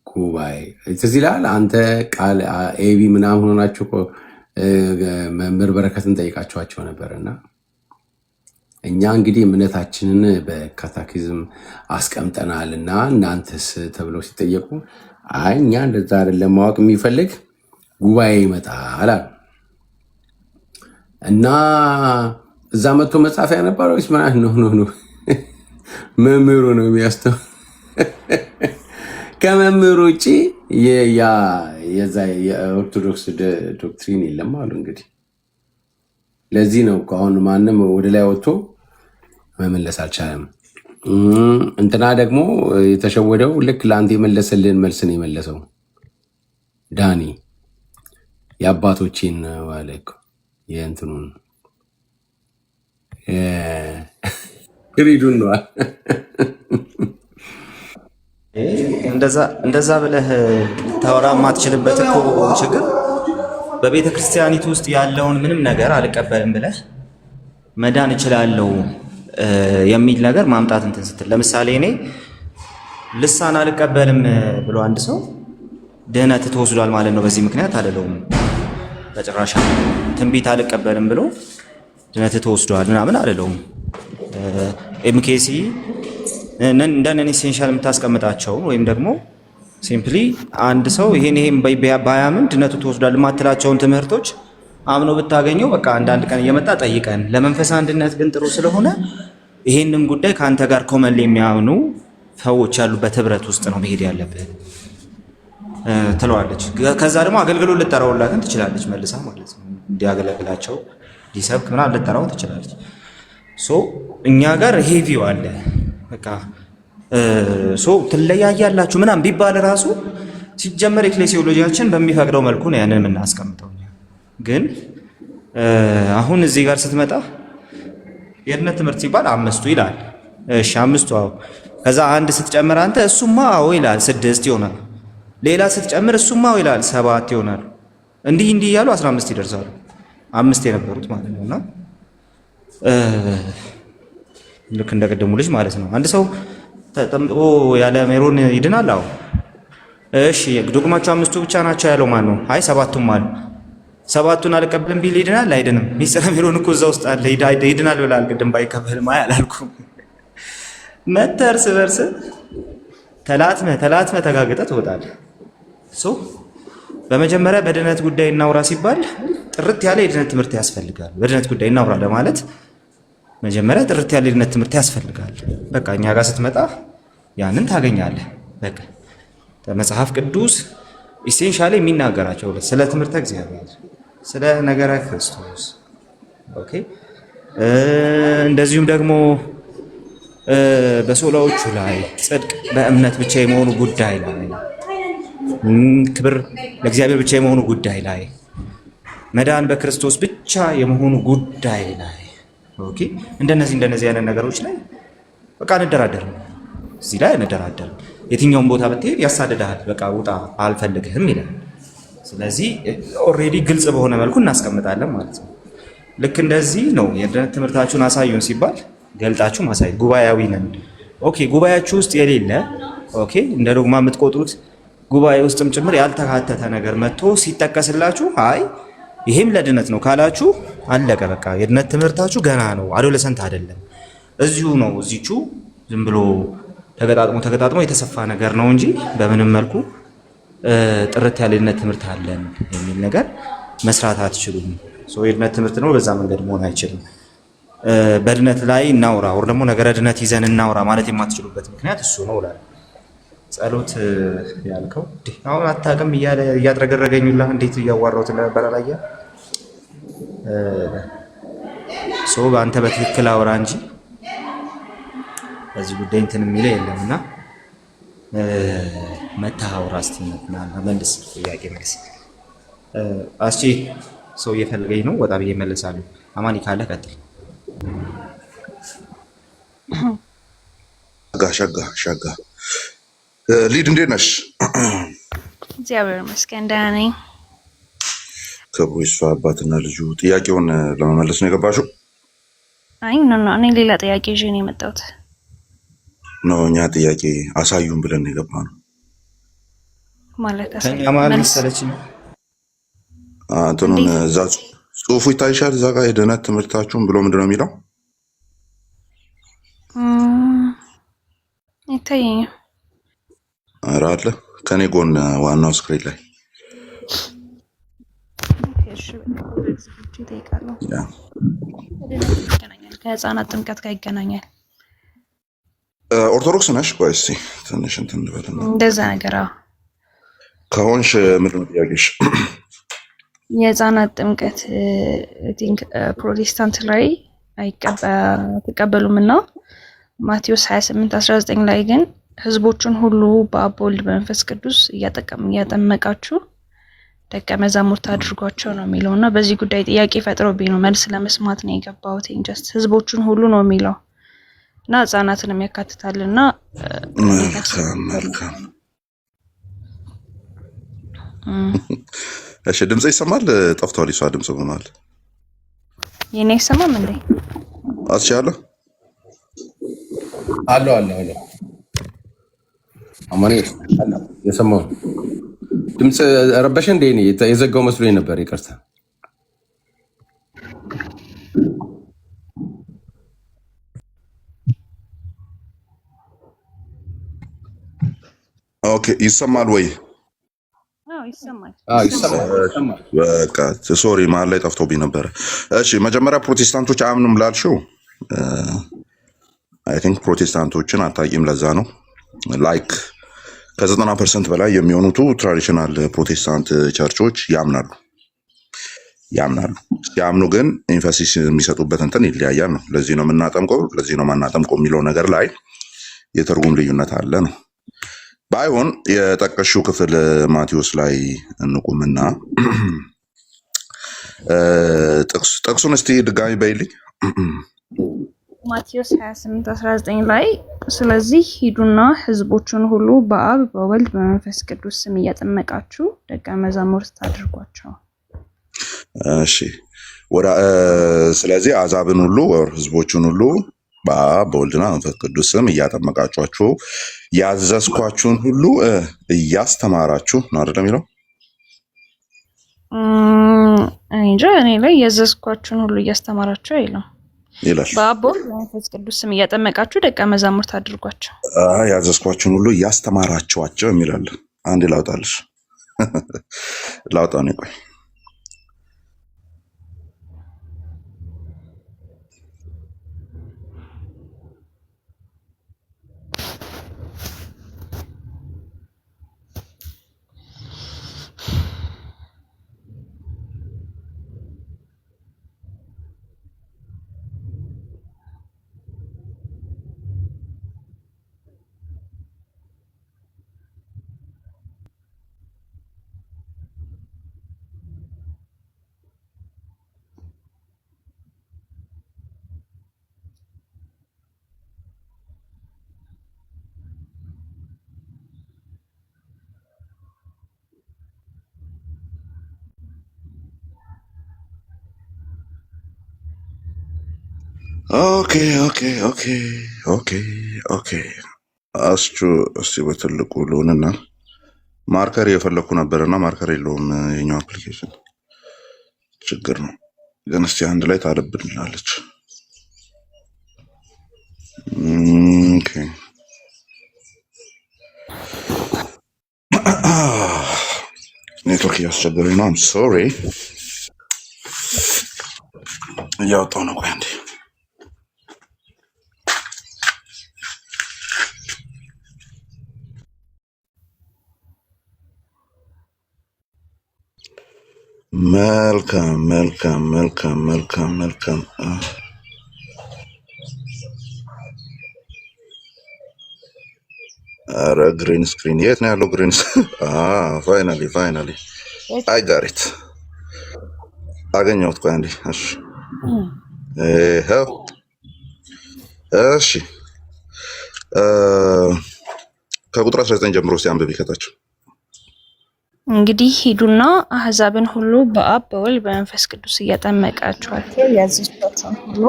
ጉባኤ ትዝ ይልሃል። አንተ ቃል ኤቢ ምናምን ሆናችሁ መምህር በረከትን ጠይቃችኋቸው ነበር እና እኛ እንግዲህ እምነታችንን በካታኪዝም አስቀምጠናል እና እናንተስ ተብለው ሲጠየቁ አይ እኛ እንደዛ አይደለም ማወቅ የሚፈልግ ጉባኤ ይመጣል እና እዛ መጥቶ መጻፍ ያነበረው ወይስ ምናምን ነው? መምህሩ ነው የሚያስተምረው። ከመምህሩ ውጭ የኦርቶዶክስ ዶክትሪን የለም አሉ። እንግዲህ ለዚህ ነው አሁን ማንም ወደ ላይ ወጥቶ መመለስ አልቻለም። እንትና ደግሞ የተሸወደው ልክ ለአንተ የመለሰልን መልስን የመለሰው ዳኒ የአባቶቼን ዋለ የእንትኑን ሪዱን ነዋል። እንደዛ ብለህ ታወራ የማትችልበት እኮ ችግር በቤተ ክርስቲያኒቱ ውስጥ ያለውን ምንም ነገር አልቀበልም ብለህ መዳን እችላለሁ የሚል ነገር ማምጣት እንትን ስትል፣ ለምሳሌ እኔ ልሳን አልቀበልም ብሎ አንድ ሰው ድህነት ተወስዷል ማለት ነው በዚህ ምክንያት አልለውም። በጭራሽ ትንቢት አልቀበልም ብሎ ድህነት ተወስዷል ምናምን አልለውም። ኤምኬሲ እንደነን ኢሴንሻል የምታስቀምጣቸው ወይም ደግሞ ሲምፕሊ አንድ ሰው ይሄን ባያምን ድነቱ ተወስዷል የማትላቸውን ትምህርቶች አምኖ ብታገኘው በቃ አንዳንድ ቀን እየመጣ ጠይቀን። ለመንፈስ አንድነት ግን ጥሩ ስለሆነ ይሄንን ጉዳይ ከአንተ ጋር ኮመን የሚያምኑ ሰዎች ያሉበት ህብረት ውስጥ ነው መሄድ ያለብህ ትለዋለች። ከዛ ደግሞ አገልግሎት ልጠራውላትን ትችላለች መልሳ ማለት ነው። እንዲያገለግላቸው ሊሰብክ ምናምን ልጠራው ትችላለች። ሶ እኛ ጋር ይሄ ቪው አለ። በቃ ሶ ትለያያላችሁ ምናምን ቢባል ራሱ ሲጀመር ኤክሌሲዮሎጂያችን በሚፈቅደው መልኩ ነው ያንን የምናስቀምጠው። ግን አሁን እዚህ ጋር ስትመጣ የድነት ትምህርት ሲባል 5ቱ ይላል። እሺ 5ቱ አዎ። ከዛ አንድ ስትጨምር አንተ እሱማ አዎ ይላል 6 ይሆናል። ሌላ ስትጨምር እሱማ አዎ ይላል 7 ይሆናል። እንዲህ እያሉ 15 ይደርሳሉ። 5 የነበሩት ማለት ነውና ልክ እንደቀደሙ ልጅ ማለት ነው። አንድ ሰው ተጠምጦ ያለ ሜሮን ይድናል? አዎ። እሺ ዶግማቸው 5ቱ ብቻ ናቸው ያለው ማን ነው? አይ 7ቱም አሉ። 7ቱን አልቀበልም ቢል ይድናል? አይድንም። ሚስጥረ ሜሮን እኮ እዛ ውስጥ አለ። ይድናል ብላል ቅድም። ባይቀበልም አይ አላልኩም። መተህ እርስ በርስ ተላትመህ ተጋግጠህ ትወጣለህ። በመጀመሪያ በድነት ጉዳይ እናውራ ሲባል ጥርት ያለ የድነት ትምህርት ያስፈልጋል። በድነት ጉዳይ እናውራ ለማለት መጀመሪያ ጥርት ያለ የድነት ትምህርት ያስፈልጋል። በቃ እኛ ጋር ስትመጣ ያንን ታገኛለህ። በቃ መጽሐፍ ቅዱስ ኢሴንሻሊ የሚናገራቸው ስለ ትምህርተ እግዚአብሔር፣ ስለ ነገረ ክርስቶስ ኦኬ፣ እንደዚሁም ደግሞ በሶላዎቹ ላይ ጽድቅ በእምነት ብቻ የመሆኑ ጉዳይ ላይ፣ ክብር ለእግዚአብሔር ብቻ የመሆኑ ጉዳይ ላይ፣ መዳን በክርስቶስ ብቻ የመሆኑ ጉዳይ ላይ ኦኬ፣ እንደነዚህ አይነት ነገሮች ላይ በቃ እንደራደርም። እዚህ ላይ እንደራደርም። የትኛውን ቦታ ብትሄድ ያሳድድሃል። በቃ ውጣ አልፈልግህም ይላል። ስለዚህ ኦልሬዲ ግልጽ በሆነ መልኩ እናስቀምጣለን ማለት ነው። ልክ እንደዚህ ነው የድነት ትምህርታችሁን አሳዩን ሲባል ገልጣችሁ ማሳየት። ጉባኤያዊ ነን ኦኬ። ጉባኤያችሁ ውስጥ የሌለ ኦኬ፣ እንደ ዶግማ የምትቆጥሩት ጉባኤ ውስጥም ጭምር ያልተካተተ ነገር መጥቶ ሲጠቀስላችሁ አይ ይሄም ለድነት ነው ካላችሁ አለቀ በቃ። የድነት ትምህርታችሁ ገና ነው፣ አዶለሰንት አይደለም። እዚሁ ነው፣ እዚቹ ዝም ብሎ ተገጣጥሞ የተሰፋ ነገር ነው እንጂ በምንም መልኩ ጥርት ያለ የድነት ትምህርት አለን የሚል ነገር መስራት አትችሉም። የድነት ትምህርት ነው፣ በዛ መንገድ መሆን አይችልም። በድነት ላይ እናውራ ወር ደግሞ ነገረ ድነት ይዘን እናውራ ማለት የማትችሉበት ምክንያት እሱ ነው እላለሁ። ጸሎት ያልከው አሁን አታውቅም እያለ እያጥረገረገኙላ እንዴት እያዋራሁት እንደነበረ ላያ በአንተ በትክክል አውራ እንጂ በዚህ ጉዳይ እንትን የሚለው የለምና መተህ አውራ እስቲ መልስ፣ ጥያቄ መልስ። አስቼ ሰው እየፈለገኝ ነው፣ ወጣ ብዬ እመለሳለሁ። አማኒ ካለ ቀጥል። ሸጋ ሊድ እንዴት ነሽ? እግዚአብሔር ይመስገን ደህና ነኝ። ክብሩ ይስፋ። አባትና ልጁ ጥያቄውን ለመመለስ ነው የገባሽው? አይ እኔ ሌላ ጥያቄ ይዤ ነው የመጣሁት። ነው እኛ ጥያቄ አሳዩን ብለን ነው የገባነው። ማለት እንትኑን እዛ ጽሁፉ ይታይሻል። እዛ ጋር የድነት ትምህርታችሁን ብሎ ምንድን ነው የሚለው? ይታየኛል። ኧረ አለ ከኔ ጎን ዋናው ስክሪን ላይ ከህፃናት ጥምቀት ጋር ይገናኛል። ኦርቶዶክስ ነሽ? ቆይ እስኪ ትንሽ እንትን እንበልና እንደዛ ነገር ከሆንሽ ምንድን ነው ጥያቄሽ? የህፃናት ጥምቀት ቲንክ ፕሮቴስታንት ላይ አይቀበሉም እና ማቴዎስ 28:19 ላይ ግን ህዝቦቹን ሁሉ በአብ በወልድ በመንፈስ ቅዱስ እያጠመቃችሁ ደቀ መዛሙርት አድርጓቸው ነው የሚለው እና በዚህ ጉዳይ ጥያቄ ፈጥሮብኝ ነው መልስ ለመስማት ነው የገባሁት። ጀስት ህዝቦቹን ሁሉ ነው የሚለው እና ህጻናትንም ያካትታልና እሺ ድምጽ ይሰማል? ጠፍቷል። ይሷ ድምጽ በማል የኔ ይሰማም እንዴ? አስቻለሁ አሎ አማኔ የሰማው ድምጽ ረበሽ እንዴ? እኔ የዘጋው መስሎኝ ነበር። ይቅርታ። ኦኬ ይሰማል ወይ? ይሰማል። በቃ ሶሪ መሀል ላይ ጠፍቶብኝ ነበረ። እሺ መጀመሪያ ፕሮቴስታንቶች አያምኑም ላልሽው አይ ቲንክ ፕሮቴስታንቶችን አታቂም። ለዛ ነው ላይክ ከ90% በላይ የሚሆኑቱ ትራዲሽናል ፕሮቴስታንት ቸርቾች ያምናሉ። ሲያምኑ ግን ኤንፋሲስ የሚሰጡበት እንትን ይለያያል ነው። ለዚህ ነው የምናጠምቀው፣ ለዚህ ነው ማናጠምቀው የሚለው ነገር ላይ የትርጉም ልዩነት አለ ነው። ባይሆን የጠቀሽው ክፍል ማቴዎስ ላይ እንቁምና ጥቅሱን እስቲ ድጋሚ በይልኝ። ማቴዎስ 28:19 ላይ ስለዚህ ሂዱና ሕዝቦችን ሁሉ በአብ በወልድ በመንፈስ ቅዱስ ስም እያጠመቃችሁ ደቀ መዛሙርት አድርጓቸው። እሺ ስለዚህ አሕዛብን ሁሉ ሕዝቦችን ሁሉ በአብ በወልድና መንፈስ ቅዱስ ስም እያጠመቃችኋቸው ያዘዝኳችሁን ሁሉ እያስተማራችሁ ነው አይደል የሚለው? እንጃ እኔ ላይ ያዘዝኳችሁን ሁሉ እያስተማራችሁ አይልም ይላል። በአብ በወልድ በመንፈስ ቅዱስ ስም እያጠመቃችሁ ደቀ መዛሙርት አድርጓቸው። ያዘዝኳችሁን ሁሉ እያስተማራችኋቸው የሚላል። አንድ ላውጣልሽ ላውጣው ነው። ቆይ ኦኬ አስቹ እስቲ በትልቁ ልሆንና ማርከር የፈለኩ ነበርና ማርከር የለውም የኛው አፕሊኬሽን ችግር ነው። ግን እስቲ አንድ ላይ ታለብልናለች። ኦኬ ኔትወርክ እያስቸገረኝ ነው። አም ሶሪ እያወጣሁ ነው። ቆይ አንዴ መልካም ኧረ ግሪን ስክሪን የት ነው ያለው? ግሪን ፋይናሊ አይ ጋሪት አገኘሁት። ቆይ አንዴ እሺ እሺ ከቁጥር 19 ጀምሮ እስቲ አንብቢ ከታች። እንግዲህ ሂዱና አሕዛብን ሁሉ በአብ በወልድ በመንፈስ ቅዱስ እያጠመቃችኋቸው ያዘዝኳቸውን ሁሉ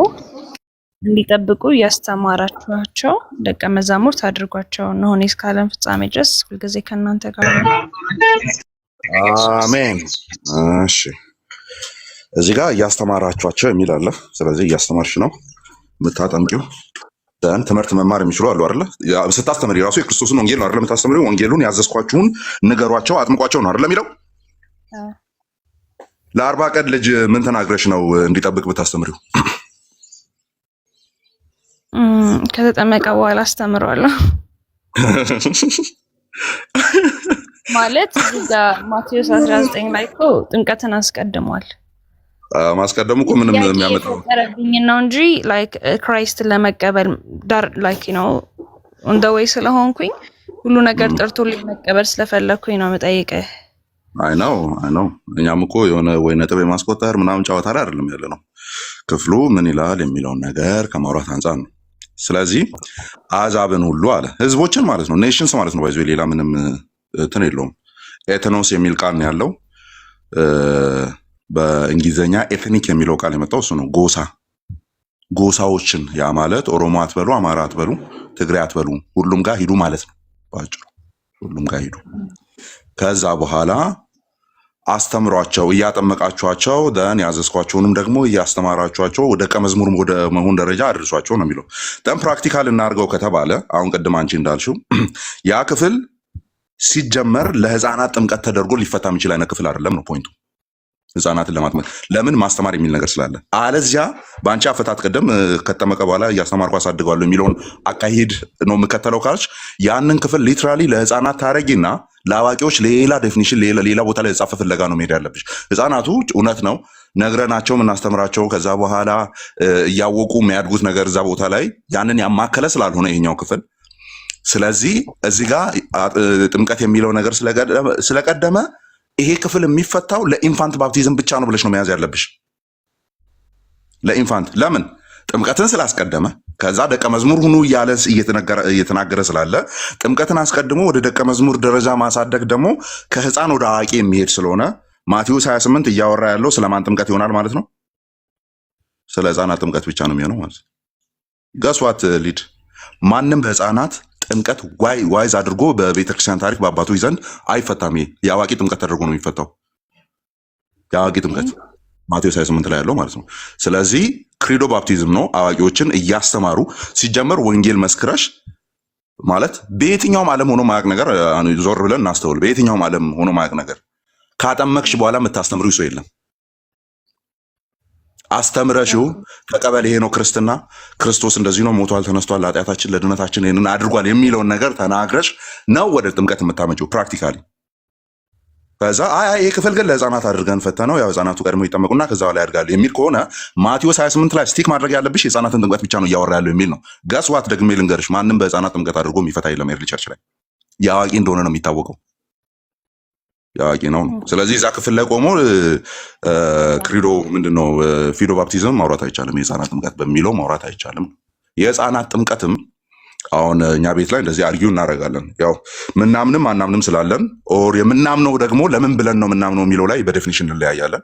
እንዲጠብቁ እያስተማራችኋቸው ደቀ መዛሙርት አድርጓቸው። እነሆ እኔ እስከ ዓለም ፍጻሜ ድረስ ሁልጊዜ ከእናንተ ጋር ነኝ። አሜን። እሺ እዚህ ጋር እያስተማራችኋቸው የሚል አለ። ስለዚህ እያስተማርሽ ነው የምታጠምቂው። ደን ትምህርት መማር የሚችሉ አሉ አይደለ? ስታስተምሪ ራሱ የክርስቶስን ወንጌል ነው አይደለ የምታስተምሪው? ወንጌሉን ያዘዝኳችሁን ንገሯቸው፣ አጥምቋቸው ነው አይደለ የሚለው? ለ40 ቀን ልጅ ምን ተናግረሽ ነው እንዲጠብቅ ብታስተምሪው? ከተጠመቀ በኋላ አስተምረዋለሁ ማለት እዚህ ጋር ማቴዎስ 19 ላይ እኮ ጥምቀትን አስቀድሟል። ማስቀደሙ እኮ ምንም የሚያመጣው ተረድኝ ነው እንጂ ላይክ ክራይስትን ለመቀበል ዳር ላይክ ነው እንደ ወይ ስለሆንኩኝ ሁሉ ነገር ጠርቶልኝ መቀበል ስለፈለኩኝ ነው የምጠይቅህ። አይ ነው እኛም እኮ የሆነ ወይ ነጥብ የማስቆጠር ምናምን ጨዋታ ላይ አይደለም ያለ ነው። ክፍሉ ምን ይላል የሚለውን ነገር ከማውራት አንጻር ነው። ስለዚህ አሕዛብን ሁሉ አለ፣ ህዝቦችን ማለት ነው፣ ኔሽንስ ማለት ነው። ባይዞ ሌላ ምንም እንትን የለውም። ኤትኖስ የሚል ቃል ነው ያለው። በእንግሊዝኛ ኤትኒክ የሚለው ቃል የመጣው እሱ ነው። ጎሳዎችን፣ ያ ማለት ኦሮሞ አትበሉ፣ አማራ አትበሉ፣ ትግሬ አትበሉ፣ ሁሉም ጋር ሂዱ ማለት ነው። ባጭሩ ሁሉም ጋር ሂዱ። ከዛ በኋላ አስተምሯቸው፣ እያጠመቃችኋቸው፣ ደን ያዘዝኳቸውንም ደግሞ እያስተማራችኋቸው ደቀ መዝሙር ወደ መሆን ደረጃ አድርሷቸው ነው የሚለው። ደን ፕራክቲካል እናድርገው ከተባለ አሁን ቅድም አንቺ እንዳልሽው ያ ክፍል ሲጀመር ለህፃናት ጥምቀት ተደርጎ ሊፈታ የሚችል አይነት ክፍል አይደለም ነው ፖይንቱ። ህፃናትን ለማጥመቅ ለምን ማስተማር የሚል ነገር ስላለ። አለዚያ በአንቺ አፈታት ቀደም ከተጠመቀ በኋላ እያስተማርኩ አሳድገዋለሁ የሚለውን አካሄድ ነው የምከተለው ካልሽ ያንን ክፍል ሊትራሊ ለህፃናት ታረጊና ለአዋቂዎች ሌላ ዴፊኒሽን ሌላ ቦታ ላይ የተጻፈ ፍለጋ ነው መሄድ ያለብሽ። ህፃናቱ እውነት ነው ነግረናቸው የምናስተምራቸው ከዛ በኋላ እያወቁ የሚያድጉት ነገር እዛ ቦታ ላይ ያንን ያማከለ ስላልሆነ ይሄኛው ክፍል። ስለዚህ እዚህ ጋር ጥምቀት የሚለው ነገር ስለቀደመ ይሄ ክፍል የሚፈታው ለኢንፋንት ባፕቲዝም ብቻ ነው ብለሽ ነው መያዝ ያለብሽ። ለኢንፋንት ለምን ጥምቀትን ስላስቀደመ ከዛ ደቀ መዝሙር ሁኑ እያለ እየተናገረ ስላለ ጥምቀትን አስቀድሞ ወደ ደቀ መዝሙር ደረጃ ማሳደግ ደግሞ ከህፃን ወደ አዋቂ የሚሄድ ስለሆነ ማቴዎስ 28 እያወራ ያለው ስለማን ጥምቀት ይሆናል ማለት ነው? ስለ ህፃናት ጥምቀት ብቻ ነው የሚሆነው ማለት ነው። ገስዋት ሊድ ማንም በህፃናት ጥምቀት ዋይዝ አድርጎ በቤተክርስቲያን ታሪክ በአባቶች ዘንድ አይፈታም። የአዋቂ ጥምቀት ተደርጎ ነው የሚፈታው። የአዋቂ ጥምቀት ማቴዎስ 28 ላይ ያለው ማለት ነው። ስለዚህ ክሪዶ ባፕቲዝም ነው አዋቂዎችን እያስተማሩ ሲጀመር ወንጌል መስክረሽ ማለት በየትኛውም ዓለም ሆኖ ማያቅ ነገር ዞር ብለን እናስተውል። በየትኛውም ዓለም ሆኖ ማያቅ ነገር ካጠመቅሽ በኋላ የምታስተምሪው ሰው የለም። አስተምረሽው ተቀበል፣ ይሄ ነው ክርስትና፣ ክርስቶስ እንደዚህ ነው ሞቷል፣ ተነስቷል፣ ለኃጢአታችን ለድነታችን ይሄንን አድርጓል የሚለውን ነገር ተናግረሽ ነው ወደ ጥምቀት የምታመጪው ፕራክቲካሊ። ከዛ ይሄ ክፍል ግን ለህፃናት አድርገን ፈተነው፣ ያው ህፃናቱ ቀድሞ ይጠመቁና ከዛ ላይ ያድጋሉ የሚል ከሆነ ማቴዎስ 28 ላይ ስቲክ ማድረግ ያለብሽ የህፃናትን ጥምቀት ብቻ ነው እያወራ ያለው የሚል ነው። ገስዋት ደግሜ ልንገርሽ፣ ማንም በህፃናት ጥምቀት አድርጎ የሚፈታ የለም። ኤርሊ ቸርች ላይ የአዋቂ እንደሆነ ነው የሚታወቀው፣ የአዋቂ ነው። ስለዚህ እዛ ክፍል ላይ ቆሞ ክሪዶ ምንድነው ፊዶ ባፕቲዝም ማውራት አይቻልም። የህፃናት ጥምቀት በሚለው ማውራት አይቻልም። የህፃናት ጥምቀትም አሁን እኛ ቤት ላይ እንደዚህ አርጊው እናደርጋለን። ያው ምናምንም አናምንም ስላለን ኦር የምናምነው ደግሞ ለምን ብለን ነው ምናምነው የሚለው ላይ በዴፊኒሽን እንለያያለን።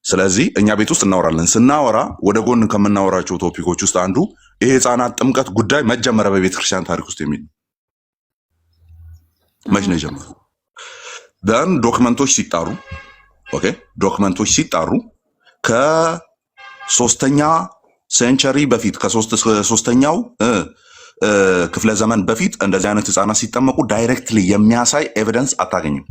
ስለዚህ እኛ ቤት ውስጥ እናወራለን። ስናወራ ወደ ጎን ከምናወራቸው ቶፒኮች ውስጥ አንዱ ይሄ የህፃናት ጥምቀት ጉዳይ መጀመሪያ በቤተክርስቲያን ታሪክ ውስጥ የሚል መች ነው የጀመረው? ደን ዶክመንቶች ሲጣሩ ዶክመንቶች ሲጣሩ ከሶስተኛ ሴንቸሪ በፊት ከሶስተኛው ክፍለ ዘመን በፊት እንደዚህ አይነት ህፃናት ሲጠመቁ ዳይሬክትሊ የሚያሳይ ኤቪደንስ አታገኝም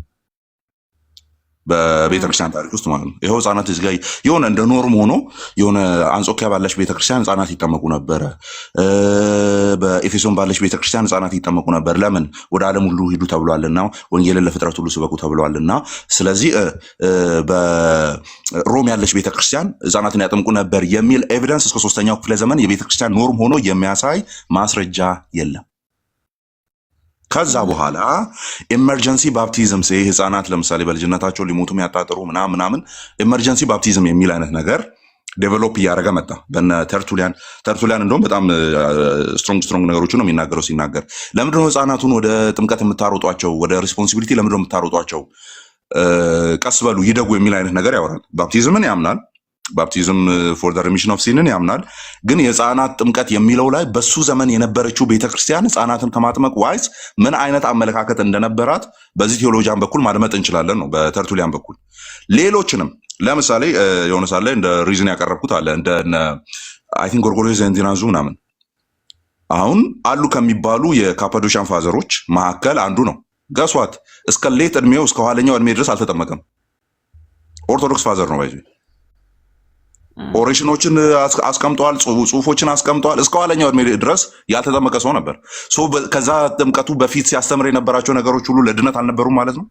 በቤተክርስቲያን ታሪክ ውስጥ ማለት ነው። ይሄው ህፃናት እዚህ ጋር የሆነ እንደ ኖርም ሆኖ የሆነ አንጾኪያ ባለች ቤተክርስቲያን ህፃናት ይጠመቁ ነበረ። በኤፌሶን ባለች ቤተክርስቲያን ህፃናት ይጠመቁ ነበር። ለምን? ወደ ዓለም ሁሉ ሂዱ ተብሏልና፣ ወንጌልን ለፍጥረት ሁሉ ስበኩ ተብሏልና። ስለዚህ በሮም ያለች ቤተክርስቲያን ህፃናትን ያጠምቁ ነበር የሚል ኤቪደንስ እስከ ሶስተኛው ክፍለ ዘመን የቤተክርስቲያን ኖርም ሆኖ የሚያሳይ ማስረጃ የለም። ከዛ በኋላ ኢመርጀንሲ ባፕቲዝም ህፃናት ለምሳሌ በልጅነታቸው ሊሞቱ የሚያጣጥሩ ምናምን ኢመርጀንሲ ባፕቲዝም የሚል አይነት ነገር ዴቨሎፕ እያደረገ መጣ። በነ ተርቱሊያን እንደውም በጣም ስትሮንግ ነገሮችን ነው የሚናገረው። ሲናገር ለምንድነው ህፃናቱን ወደ ጥምቀት የምታሮጧቸው? ወደ ሪስፖንሲቢሊቲ ለምንድነው የምታሮጧቸው? ቀስ በሉ ይደጉ የሚል አይነት ነገር ያወራል። ባፕቲዝምን ያምናል። ባፕቲዝም ፎር ዘ ሪሚሽን ኦፍ ሲንን ያምናል። ግን የህፃናት ጥምቀት የሚለው ላይ በሱ ዘመን የነበረችው ቤተክርስቲያን ህፃናትን ከማጥመቅ ዋይዝ ምን አይነት አመለካከት እንደነበራት በዚህ ቴዎሎጂያን በኩል ማድመጥ እንችላለን ነው። በተርቱሊያን በኩል ሌሎችንም ለምሳሌ የሆነ ሳለ እንደ ሪዝን ያቀረብኩት አለ እንደ አይ ቲንክ ጎርጎርዮስ ዘእንዚናዙ ምናምን አሁን አሉ ከሚባሉ የካፓዶሻን ፋዘሮች መካከል አንዱ ነው። ገስዋት እስከ ሌት እድሜው እስከ ኋለኛው እድሜ ድረስ አልተጠመቀም። ኦርቶዶክስ ፋዘር ነው። ባይዙ ኦሬሽኖችን አስቀምጠዋል፣ ጽሁፎችን አስቀምጠዋል። እስከ ኋለኛው እድሜ ድረስ ያልተጠመቀ ሰው ነበር። ከዛ ጥምቀቱ በፊት ሲያስተምር የነበራቸው ነገሮች ሁሉ ለድነት አልነበሩም ማለት ነው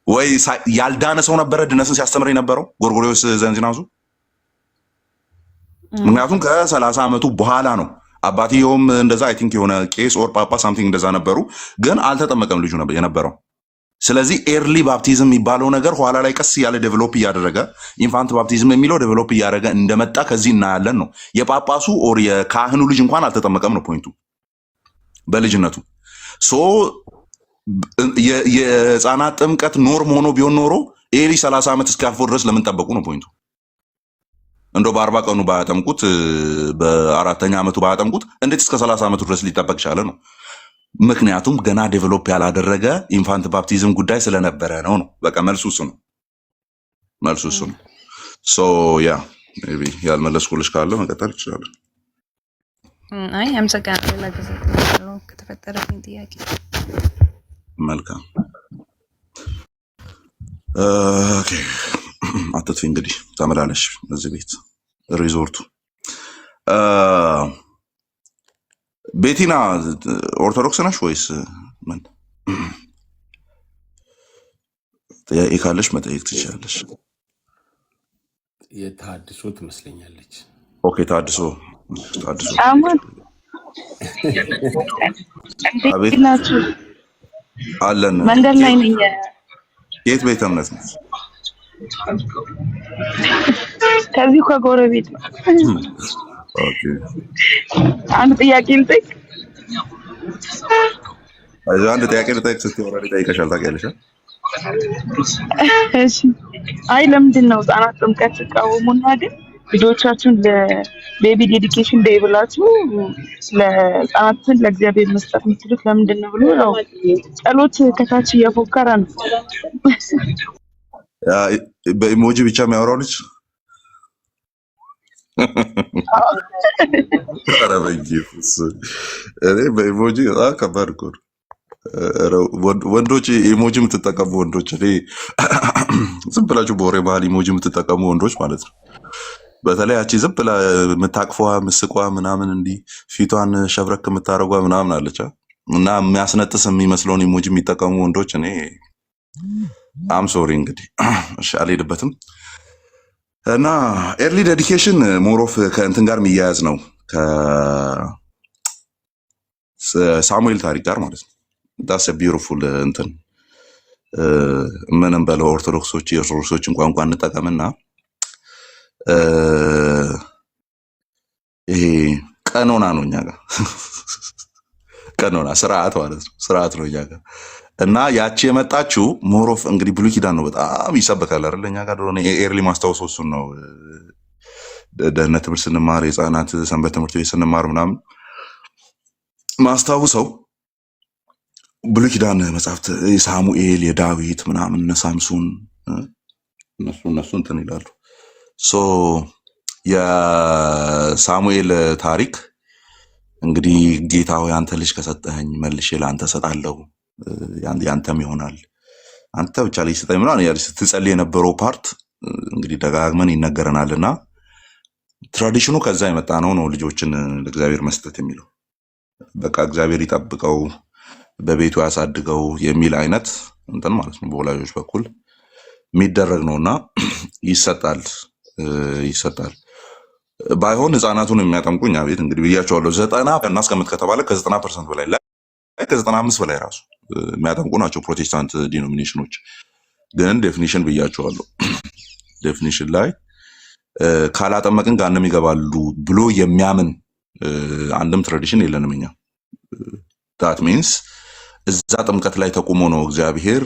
ወይ? ያልዳነ ሰው ነበረ ድነትን ሲያስተምር የነበረው ጎርጎርዮስ ዘእንዚናዙ። ምክንያቱም ከ30 ዓመቱ በኋላ ነው። አባትየውም እንደዛ አይ ቲንክ የሆነ ቄስ ኦር ጳጳ ሳምቲንግ እንደዛ ነበሩ፣ ግን አልተጠመቀም ልጁ የነበረው። ስለዚህ ኤርሊ ባፕቲዝም የሚባለው ነገር ኋላ ላይ ቀስ ያለ ዴቨሎፕ እያደረገ ኢንፋንት ባፕቲዝም የሚለው ዴቨሎፕ እያደረገ እንደመጣ ከዚህ እናያለን ነው። የጳጳሱ ኦር የካህኑ ልጅ እንኳን አልተጠመቀም ነው ፖይንቱ በልጅነቱ። የህፃናት ጥምቀት ኖርም ሆኖ ቢሆን ኖሮ ይሄ ልጅ 30 ዓመት እስኪያልፈው ድረስ ለምን ጠበቁ ነው ፖይንቱ። እንደው በ40 ቀኑ ባያጠምቁት በ4ኛ ዓመቱ ባያጠምቁት እንዴት እስከ 30 ዓመቱ ድረስ ሊጠበቅ ቻለ ነው። ምክንያቱም ገና ዴቨሎፕ ያላደረገ ኢንፋንት ባፕቲዝም ጉዳይ ስለነበረ ነው። በቃ መልሱ እሱ ነው። ሶ ያ ሜቢ ያልመለስኩልሽ ካለ መቀጠል ይችላል። አይ አመሰግናለሁ። ሌላ ጊዜ ከተፈጠረብኝ ጥያቄ። መልካም ኦኬ አትጥፊ እንግዲህ ተመላለሽ እዚህ ቤት ሪዞርቱ ቤቲና ኦርቶዶክስ ነሽ ወይስ ምን? ጥያቄ ካለሽ መጠየቅ ትችላለሽ። የታድሶ ትመስለኛለች። ኦኬ ታድሶ አማን አቤት እንዴት ናችሁ? አለን። መንገድ ላይ ነኝ። የት ቤተ እምነት ነው? ከዚሁ ከጎረቤት ነው። ኦኬ አንድ ጥያቄ ልጠይቅ? አንድ ጥያቄ ልጠይቅ ስትይ ኦልሬዲ ጠይቀሻል ታውቂያለሽ። እሺ። አይ ለምንድን ነው ህጻናት ጥምቀት ሲቃወሙና ግን ልጆቻችሁን ለቤቢ ዴዲኬሽን ዴይ ብላችሁ ለህጻናትን ለእግዚአብሔር መስጠት የምትሉት ለምንድን ነው ብሎ ያው ጸሎት ከታች እየፎከረ ነው። በኢሞጂ ብቻ የሚያወራው ልጅ ኧረ በኢየሱስ እኔ በኢሞጂ በጣም ከባድ እኮ ነው። ወንዶች ኢሞጂ የምትጠቀሙ ወንዶች እኔ ዝም ብላችሁ በወሬ መሀል ኢሞጂ የምትጠቀሙ ወንዶች ማለት ነው። በተለይ ያቺ ዝም ብላ የምታቅፏ ምስቋ ምናምን እንዲህ ፊቷን ሸብረክ የምታደርጓ ምናምን አለች እና የሚያስነጥስ የሚመስለውን ኢሞጂ የሚጠቀሙ ወንዶች እኔ አም ሶሪ እንግዲህ እሺ አልሄድበትም። እና ኤርሊ ዴዲኬሽን ሞሮፍ ከእንትን ጋር የሚያያዝ ነው ከሳሙኤል ታሪክ ጋር ማለት ነው። ዳስ ቢዩቲፉል እንትን ምንም በለው ኦርቶዶክሶች የኦርቶዶክሶችን ቋንቋ እንጠቀምና ይሄ ቀኖና ነው እኛ ጋር ቀኖና ስርዓት ማለት ነው። ስርዓት ነው እኛ ጋር እና ያቺ የመጣችው ሞሮፍ እንግዲህ ብሉይ ኪዳን ነው። በጣም ይሰበካል አይደል እኛ ጋር ድሮ ኤርሊ ማስታወስ እሱን ነው። ደህንነት ትምህርት ስንማር የህፃናት ሰንበት ትምህርት ቤት ስንማር ምናምን ማስታውሰው ብሉይ ኪዳን መጽሐፍት የሳሙኤል የዳዊት ምናምን እነ ሳምሶን እነሱ እንትን ይላሉ። ሶ የሳሙኤል ታሪክ እንግዲህ ጌታ ሆይ አንተ ልጅ ከሰጠኸኝ መልሼ ለአንተ እሰጣለሁ ያንተም ይሆናል አንተ ብቻ ልጅ ስጠኝ ምናምን ያለች ስትጸልይ የነበረው ፓርት እንግዲህ ደጋግመን ይነገረናልና ትራዲሽኑ ከዛ የመጣ ነው ልጆችን ለእግዚአብሔር መስጠት የሚለው በቃ እግዚአብሔር ይጠብቀው በቤቱ ያሳድገው የሚል አይነት እንትን ማለት ነው። በወላጆች በኩል የሚደረግ ነውና ይሰጣል። ባይሆን ህፃናቱን የሚያጠምቁኝ አቤት እንግዲህ ብያቸዋለሁ። 90 እናስቀምጥ ከተባለ ከ90% በላይ ከ95 በላይ ራሱ የሚያጠምቁ ናቸው ፕሮቴስታንት ዲኖሚኔሽኖች። ግን ዴፊኒሽን ብያቸዋለሁ። ዴፊኒሽን ላይ ካላጠመቅን ጋንም ይገባሉ ብሎ የሚያምን አንድም ትራዲሽን የለንም እኛ። ዳት ሚንስ እዛ ጥምቀት ላይ ተቆሞ ነው እግዚአብሔር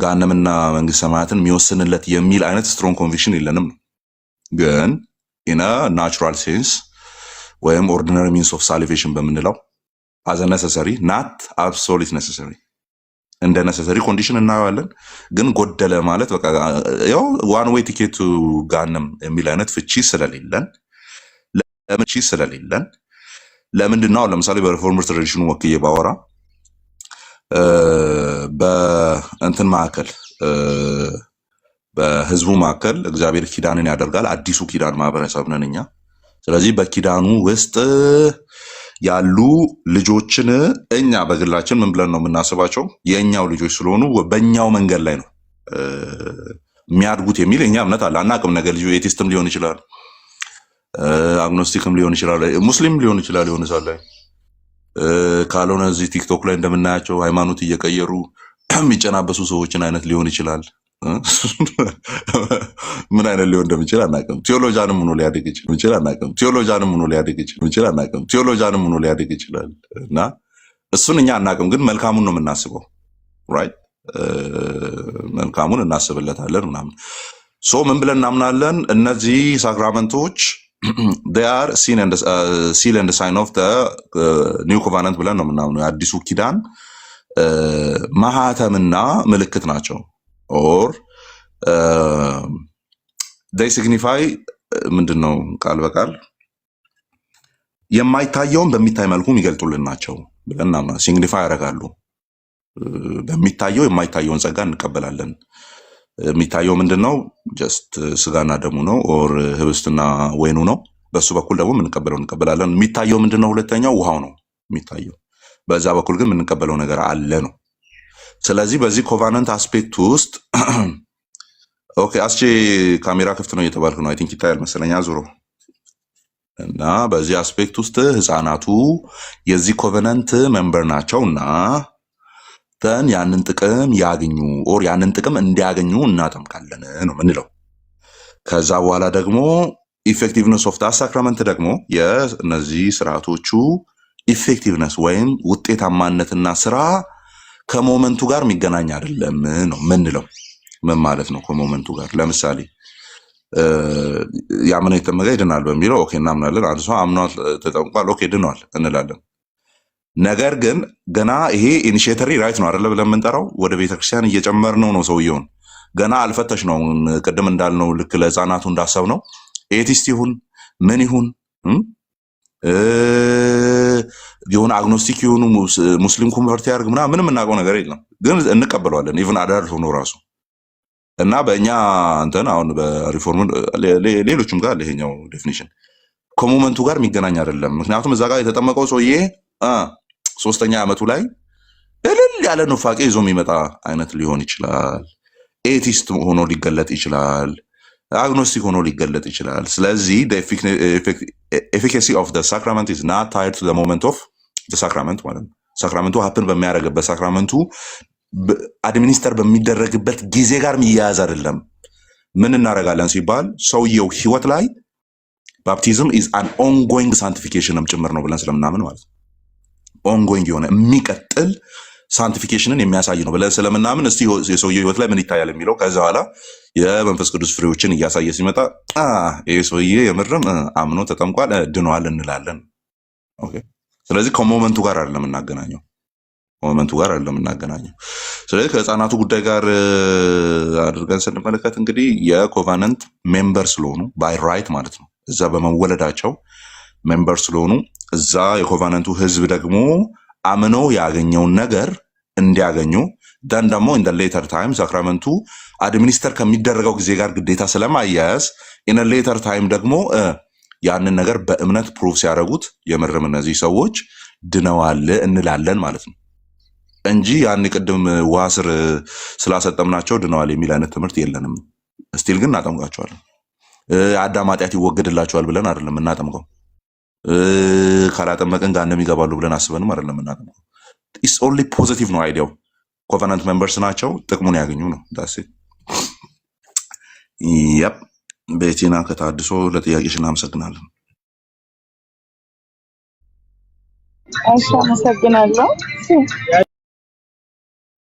ጋነምና መንግስት ሰማያትን የሚወስንለት የሚል አይነት ስትሮንግ ኮንቪክሽን የለንም። ግን ኢን ናቹራል ሴንስ ወይም ኦርዲናሪ ሚንስ ኦፍ ሳልቬሽን በምንለው አዘ ነሰሰሪ ናት አብሶሉት ነሰሰሪ እንደ ነሰሰሪ ኮንዲሽን እናየዋለን። ግን ጎደለ ማለት በቃ ያው ዋን ዌይ ቲኬት ቱ ጋንም የሚል አይነት ፍቺ ስለሌለን ለምንድን ነው ለምሳሌ በሪፎርመር ትራዲሽኑ ወክዬ ባወራ በእንትን ማዕከል በህዝቡ ማዕከል እግዚአብሔር ኪዳንን ያደርጋል። አዲሱ ኪዳን ማህበረሰብ ነን እኛ። ስለዚህ በኪዳኑ ውስጥ ያሉ ልጆችን እኛ በግላችን ምን ብለን ነው የምናስባቸው? የእኛው ልጆች ስለሆኑ በእኛው መንገድ ላይ ነው የሚያድጉት የሚል እኛ እምነት አለ። አናቅም ነገር ልጁ ኤቲስትም ሊሆን ይችላል፣ አግኖስቲክም ሊሆን ይችላል፣ ሙስሊም ሊሆን ይችላል። የሆነ ሰዓት ላይ ካልሆነ እዚህ ቲክቶክ ላይ እንደምናያቸው ሃይማኖት እየቀየሩ የሚጨናበሱ ሰዎችን አይነት ሊሆን ይችላል። ምን አይነት ሊሆን እንደሚችል አናውቅም። ቴዎሎጂያንም ሆኖ ሊያድግ ይችላል እና እሱን እኛ አናውቅም፣ ግን መልካሙን ነው የምናስበው። ራይት መልካሙን እናስብለታለን ምናምን። ሶ ምን ብለን እናምናለን? እነዚህ ሳክራመንቶች they are seal and sign of the new covenant ብለን ነው የምናምነው። የአዲሱ ኪዳን ማህተምና ምልክት ናቸው። ኦር they signify ምንድን ነው ቃል በቃል የማይታየውን በሚታይ መልኩ የሚገልጡልን ናቸው ብለን ሲግኒፋይ ያደርጋሉ። በሚታየው የማይታየውን ጸጋ እንቀበላለን። የሚታየው ምንድነው? ጀስት ስጋና ደሙ ነው ኦር ህብስትና ወይኑ ነው። በሱ በኩል ደግሞ የምንቀበለው እንቀበላለን። የሚታየው ምንድነው? ሁለተኛው ውሃው ነው የሚታየው። በዛ በኩል ግን የምንቀበለው ነገር አለ ነው። ስለዚህ በዚህ ኮቫነንት አስፔክት ውስጥ ኦኬ፣ አስቼ ካሜራ ክፍት ነው እየተባልክ ነው። አይ ቲንክ ይታያል መሰለኛ ዙሮ እና በዚህ አስፔክት ውስጥ ህፃናቱ የዚህ ኮቨነንት ሜምበር ናቸውና ተን ያንን ጥቅም ያገኙ ኦር ያንን ጥቅም እንዲያገኙ እናጠምቃለን ነው ምንለው። ከዛ በኋላ ደግሞ ኢፌክቲቭነስ ኦፍ ዳት ሳክራመንት ደግሞ የእነዚህ ስርዓቶቹ ኢፌክቲቭነስ ወይም ውጤታማነትና ስራ ከሞመንቱ ጋር የሚገናኝ አይደለም ነው ምንለው። ምን ማለት ነው ከሞመንቱ ጋር? ለምሳሌ ያመነ የተጠመቀ ይድናል በሚለው ኦኬ እናምናለን። አንድ ሰው አምኗል ተጠምቋል፣ ኦኬ ድኗል እንላለን። ነገር ግን ገና ይሄ ኢኒሺየተሪ ራይት ነው አይደለ ብለን የምንጠራው ወደ ቤተክርስቲያን እየጨመርነው ነው። ሰውየውን ገና አልፈተሽ ነው። ቅድም እንዳልነው ልክ ለህፃናቱ እንዳሰብ ነው ኤቲስት ይሁን ምን ይሁን የሆነ አግኖስቲክ የሆኑ ሙስሊም ኮንቨርት ያርግ ምንም የምናውቀው ነገር የለም፣ ግን እንቀበለዋለን ኢቭን አዳልት ሆኖ ራሱ እና በእኛ እንትን አሁን በሪፎርም ሌሎችም ጋር ይሄኛው ዴፊኒሽን ከሞመንቱ ጋር የሚገናኝ አይደለም። ምክንያቱም እዛ ጋር የተጠመቀው ሰውዬ 3ኛ ዓመቱ ላይ እልል ያለ ኑፋቄ ይዞ የሚመጣ አይነት ሊሆን ይችላል። ኤቲስት ሆኖ ሊገለጥ ይችላል። አግኖስቲክ ሆኖ ሊገለጥ ይችላል። ስለዚህ ኤፊካሲ ኦፍ ዘ ሳክራመንት ኢዝ ናት ታይድ ቱ ዘ ሞመንት ኦፍ ዘ ሳክራመንት ማለት ነው። ሳክራመንቱ ሀፕን በሚያደርግበት ሳክራመንቱ አድሚኒስተር በሚደረግበት ጊዜ ጋር የሚያያዝ አይደለም። ምን እናደርጋለን ሲባል ሰውየው ህይወት ላይ ባፕቲዝም ኢዝ አን ኦንጎይንግ ሳንቲፊኬሽንም ጭምር ነው ብለን ስለምናምን ማለት ነው። ኦንጎይንግ የሆነ የሚቀጥል ሳንቲፊኬሽንን የሚያሳይ ነው ብለን ስለምናምን እስቲ የሰውየው ህይወት ላይ ምን ይታያል የሚለው ከዛ በኋላ የመንፈስ ቅዱስ ፍሬዎችን እያሳየ ሲመጣ ይሄ ሰውዬ የምርም አምኖ ተጠምቋል ድኗል እንላለን። ኦኬ። ስለዚህ ከሞመንቱ ጋር አይደለም እናገናኘው ሞመንቱ ጋር አይደለም እናገናኘው። ስለዚህ ከህፃናቱ ጉዳይ ጋር አድርገን ስንመለከት እንግዲህ የኮቫነንት ሜምበር ስለሆኑ ባይ ራይት ማለት ነው እዛ በመወለዳቸው ሜምበር ስለሆኑ እዛ የኮቫነንቱ ህዝብ ደግሞ አምኖ ያገኘውን ነገር እንዲያገኙ ደን ደግሞ ኢን ዘ ሌተር ታይም ሳክራመንቱ አድሚኒስተር ከሚደረገው ጊዜ ጋር ግዴታ ስለማያያዝ ኢን ሌተር ታይም ደግሞ ያንን ነገር በእምነት ፕሩፍ ሲያደርጉት የምርም እነዚህ ሰዎች ድነዋል እንላለን ማለት ነው እንጂ ያን ቅድም ውሃ ስር ስላሰጠምናቸው ድነዋል የሚል አይነት ትምህርት የለንም። ስቲል ግን እናጠምቃቸዋለን። አዳም ኃጢአት ይወገድላቸዋል ብለን አይደለም እናጠምቀው። ካላጠመቅን ገሃነም ይገባሉ ብለን አስበንም አይደለም እናጠምቀው። ኢትስ ኦንሊ ፖዚቲቭ ነው አይዲያው። ኮቨናንት ሜምበርስ ናቸው፣ ጥቅሙን ያገኙ ነው። ዳሴ ያፕ ቤቲና ከታድሶ ለጥያቄሽ እናመሰግናለን። አመሰግናለሁ።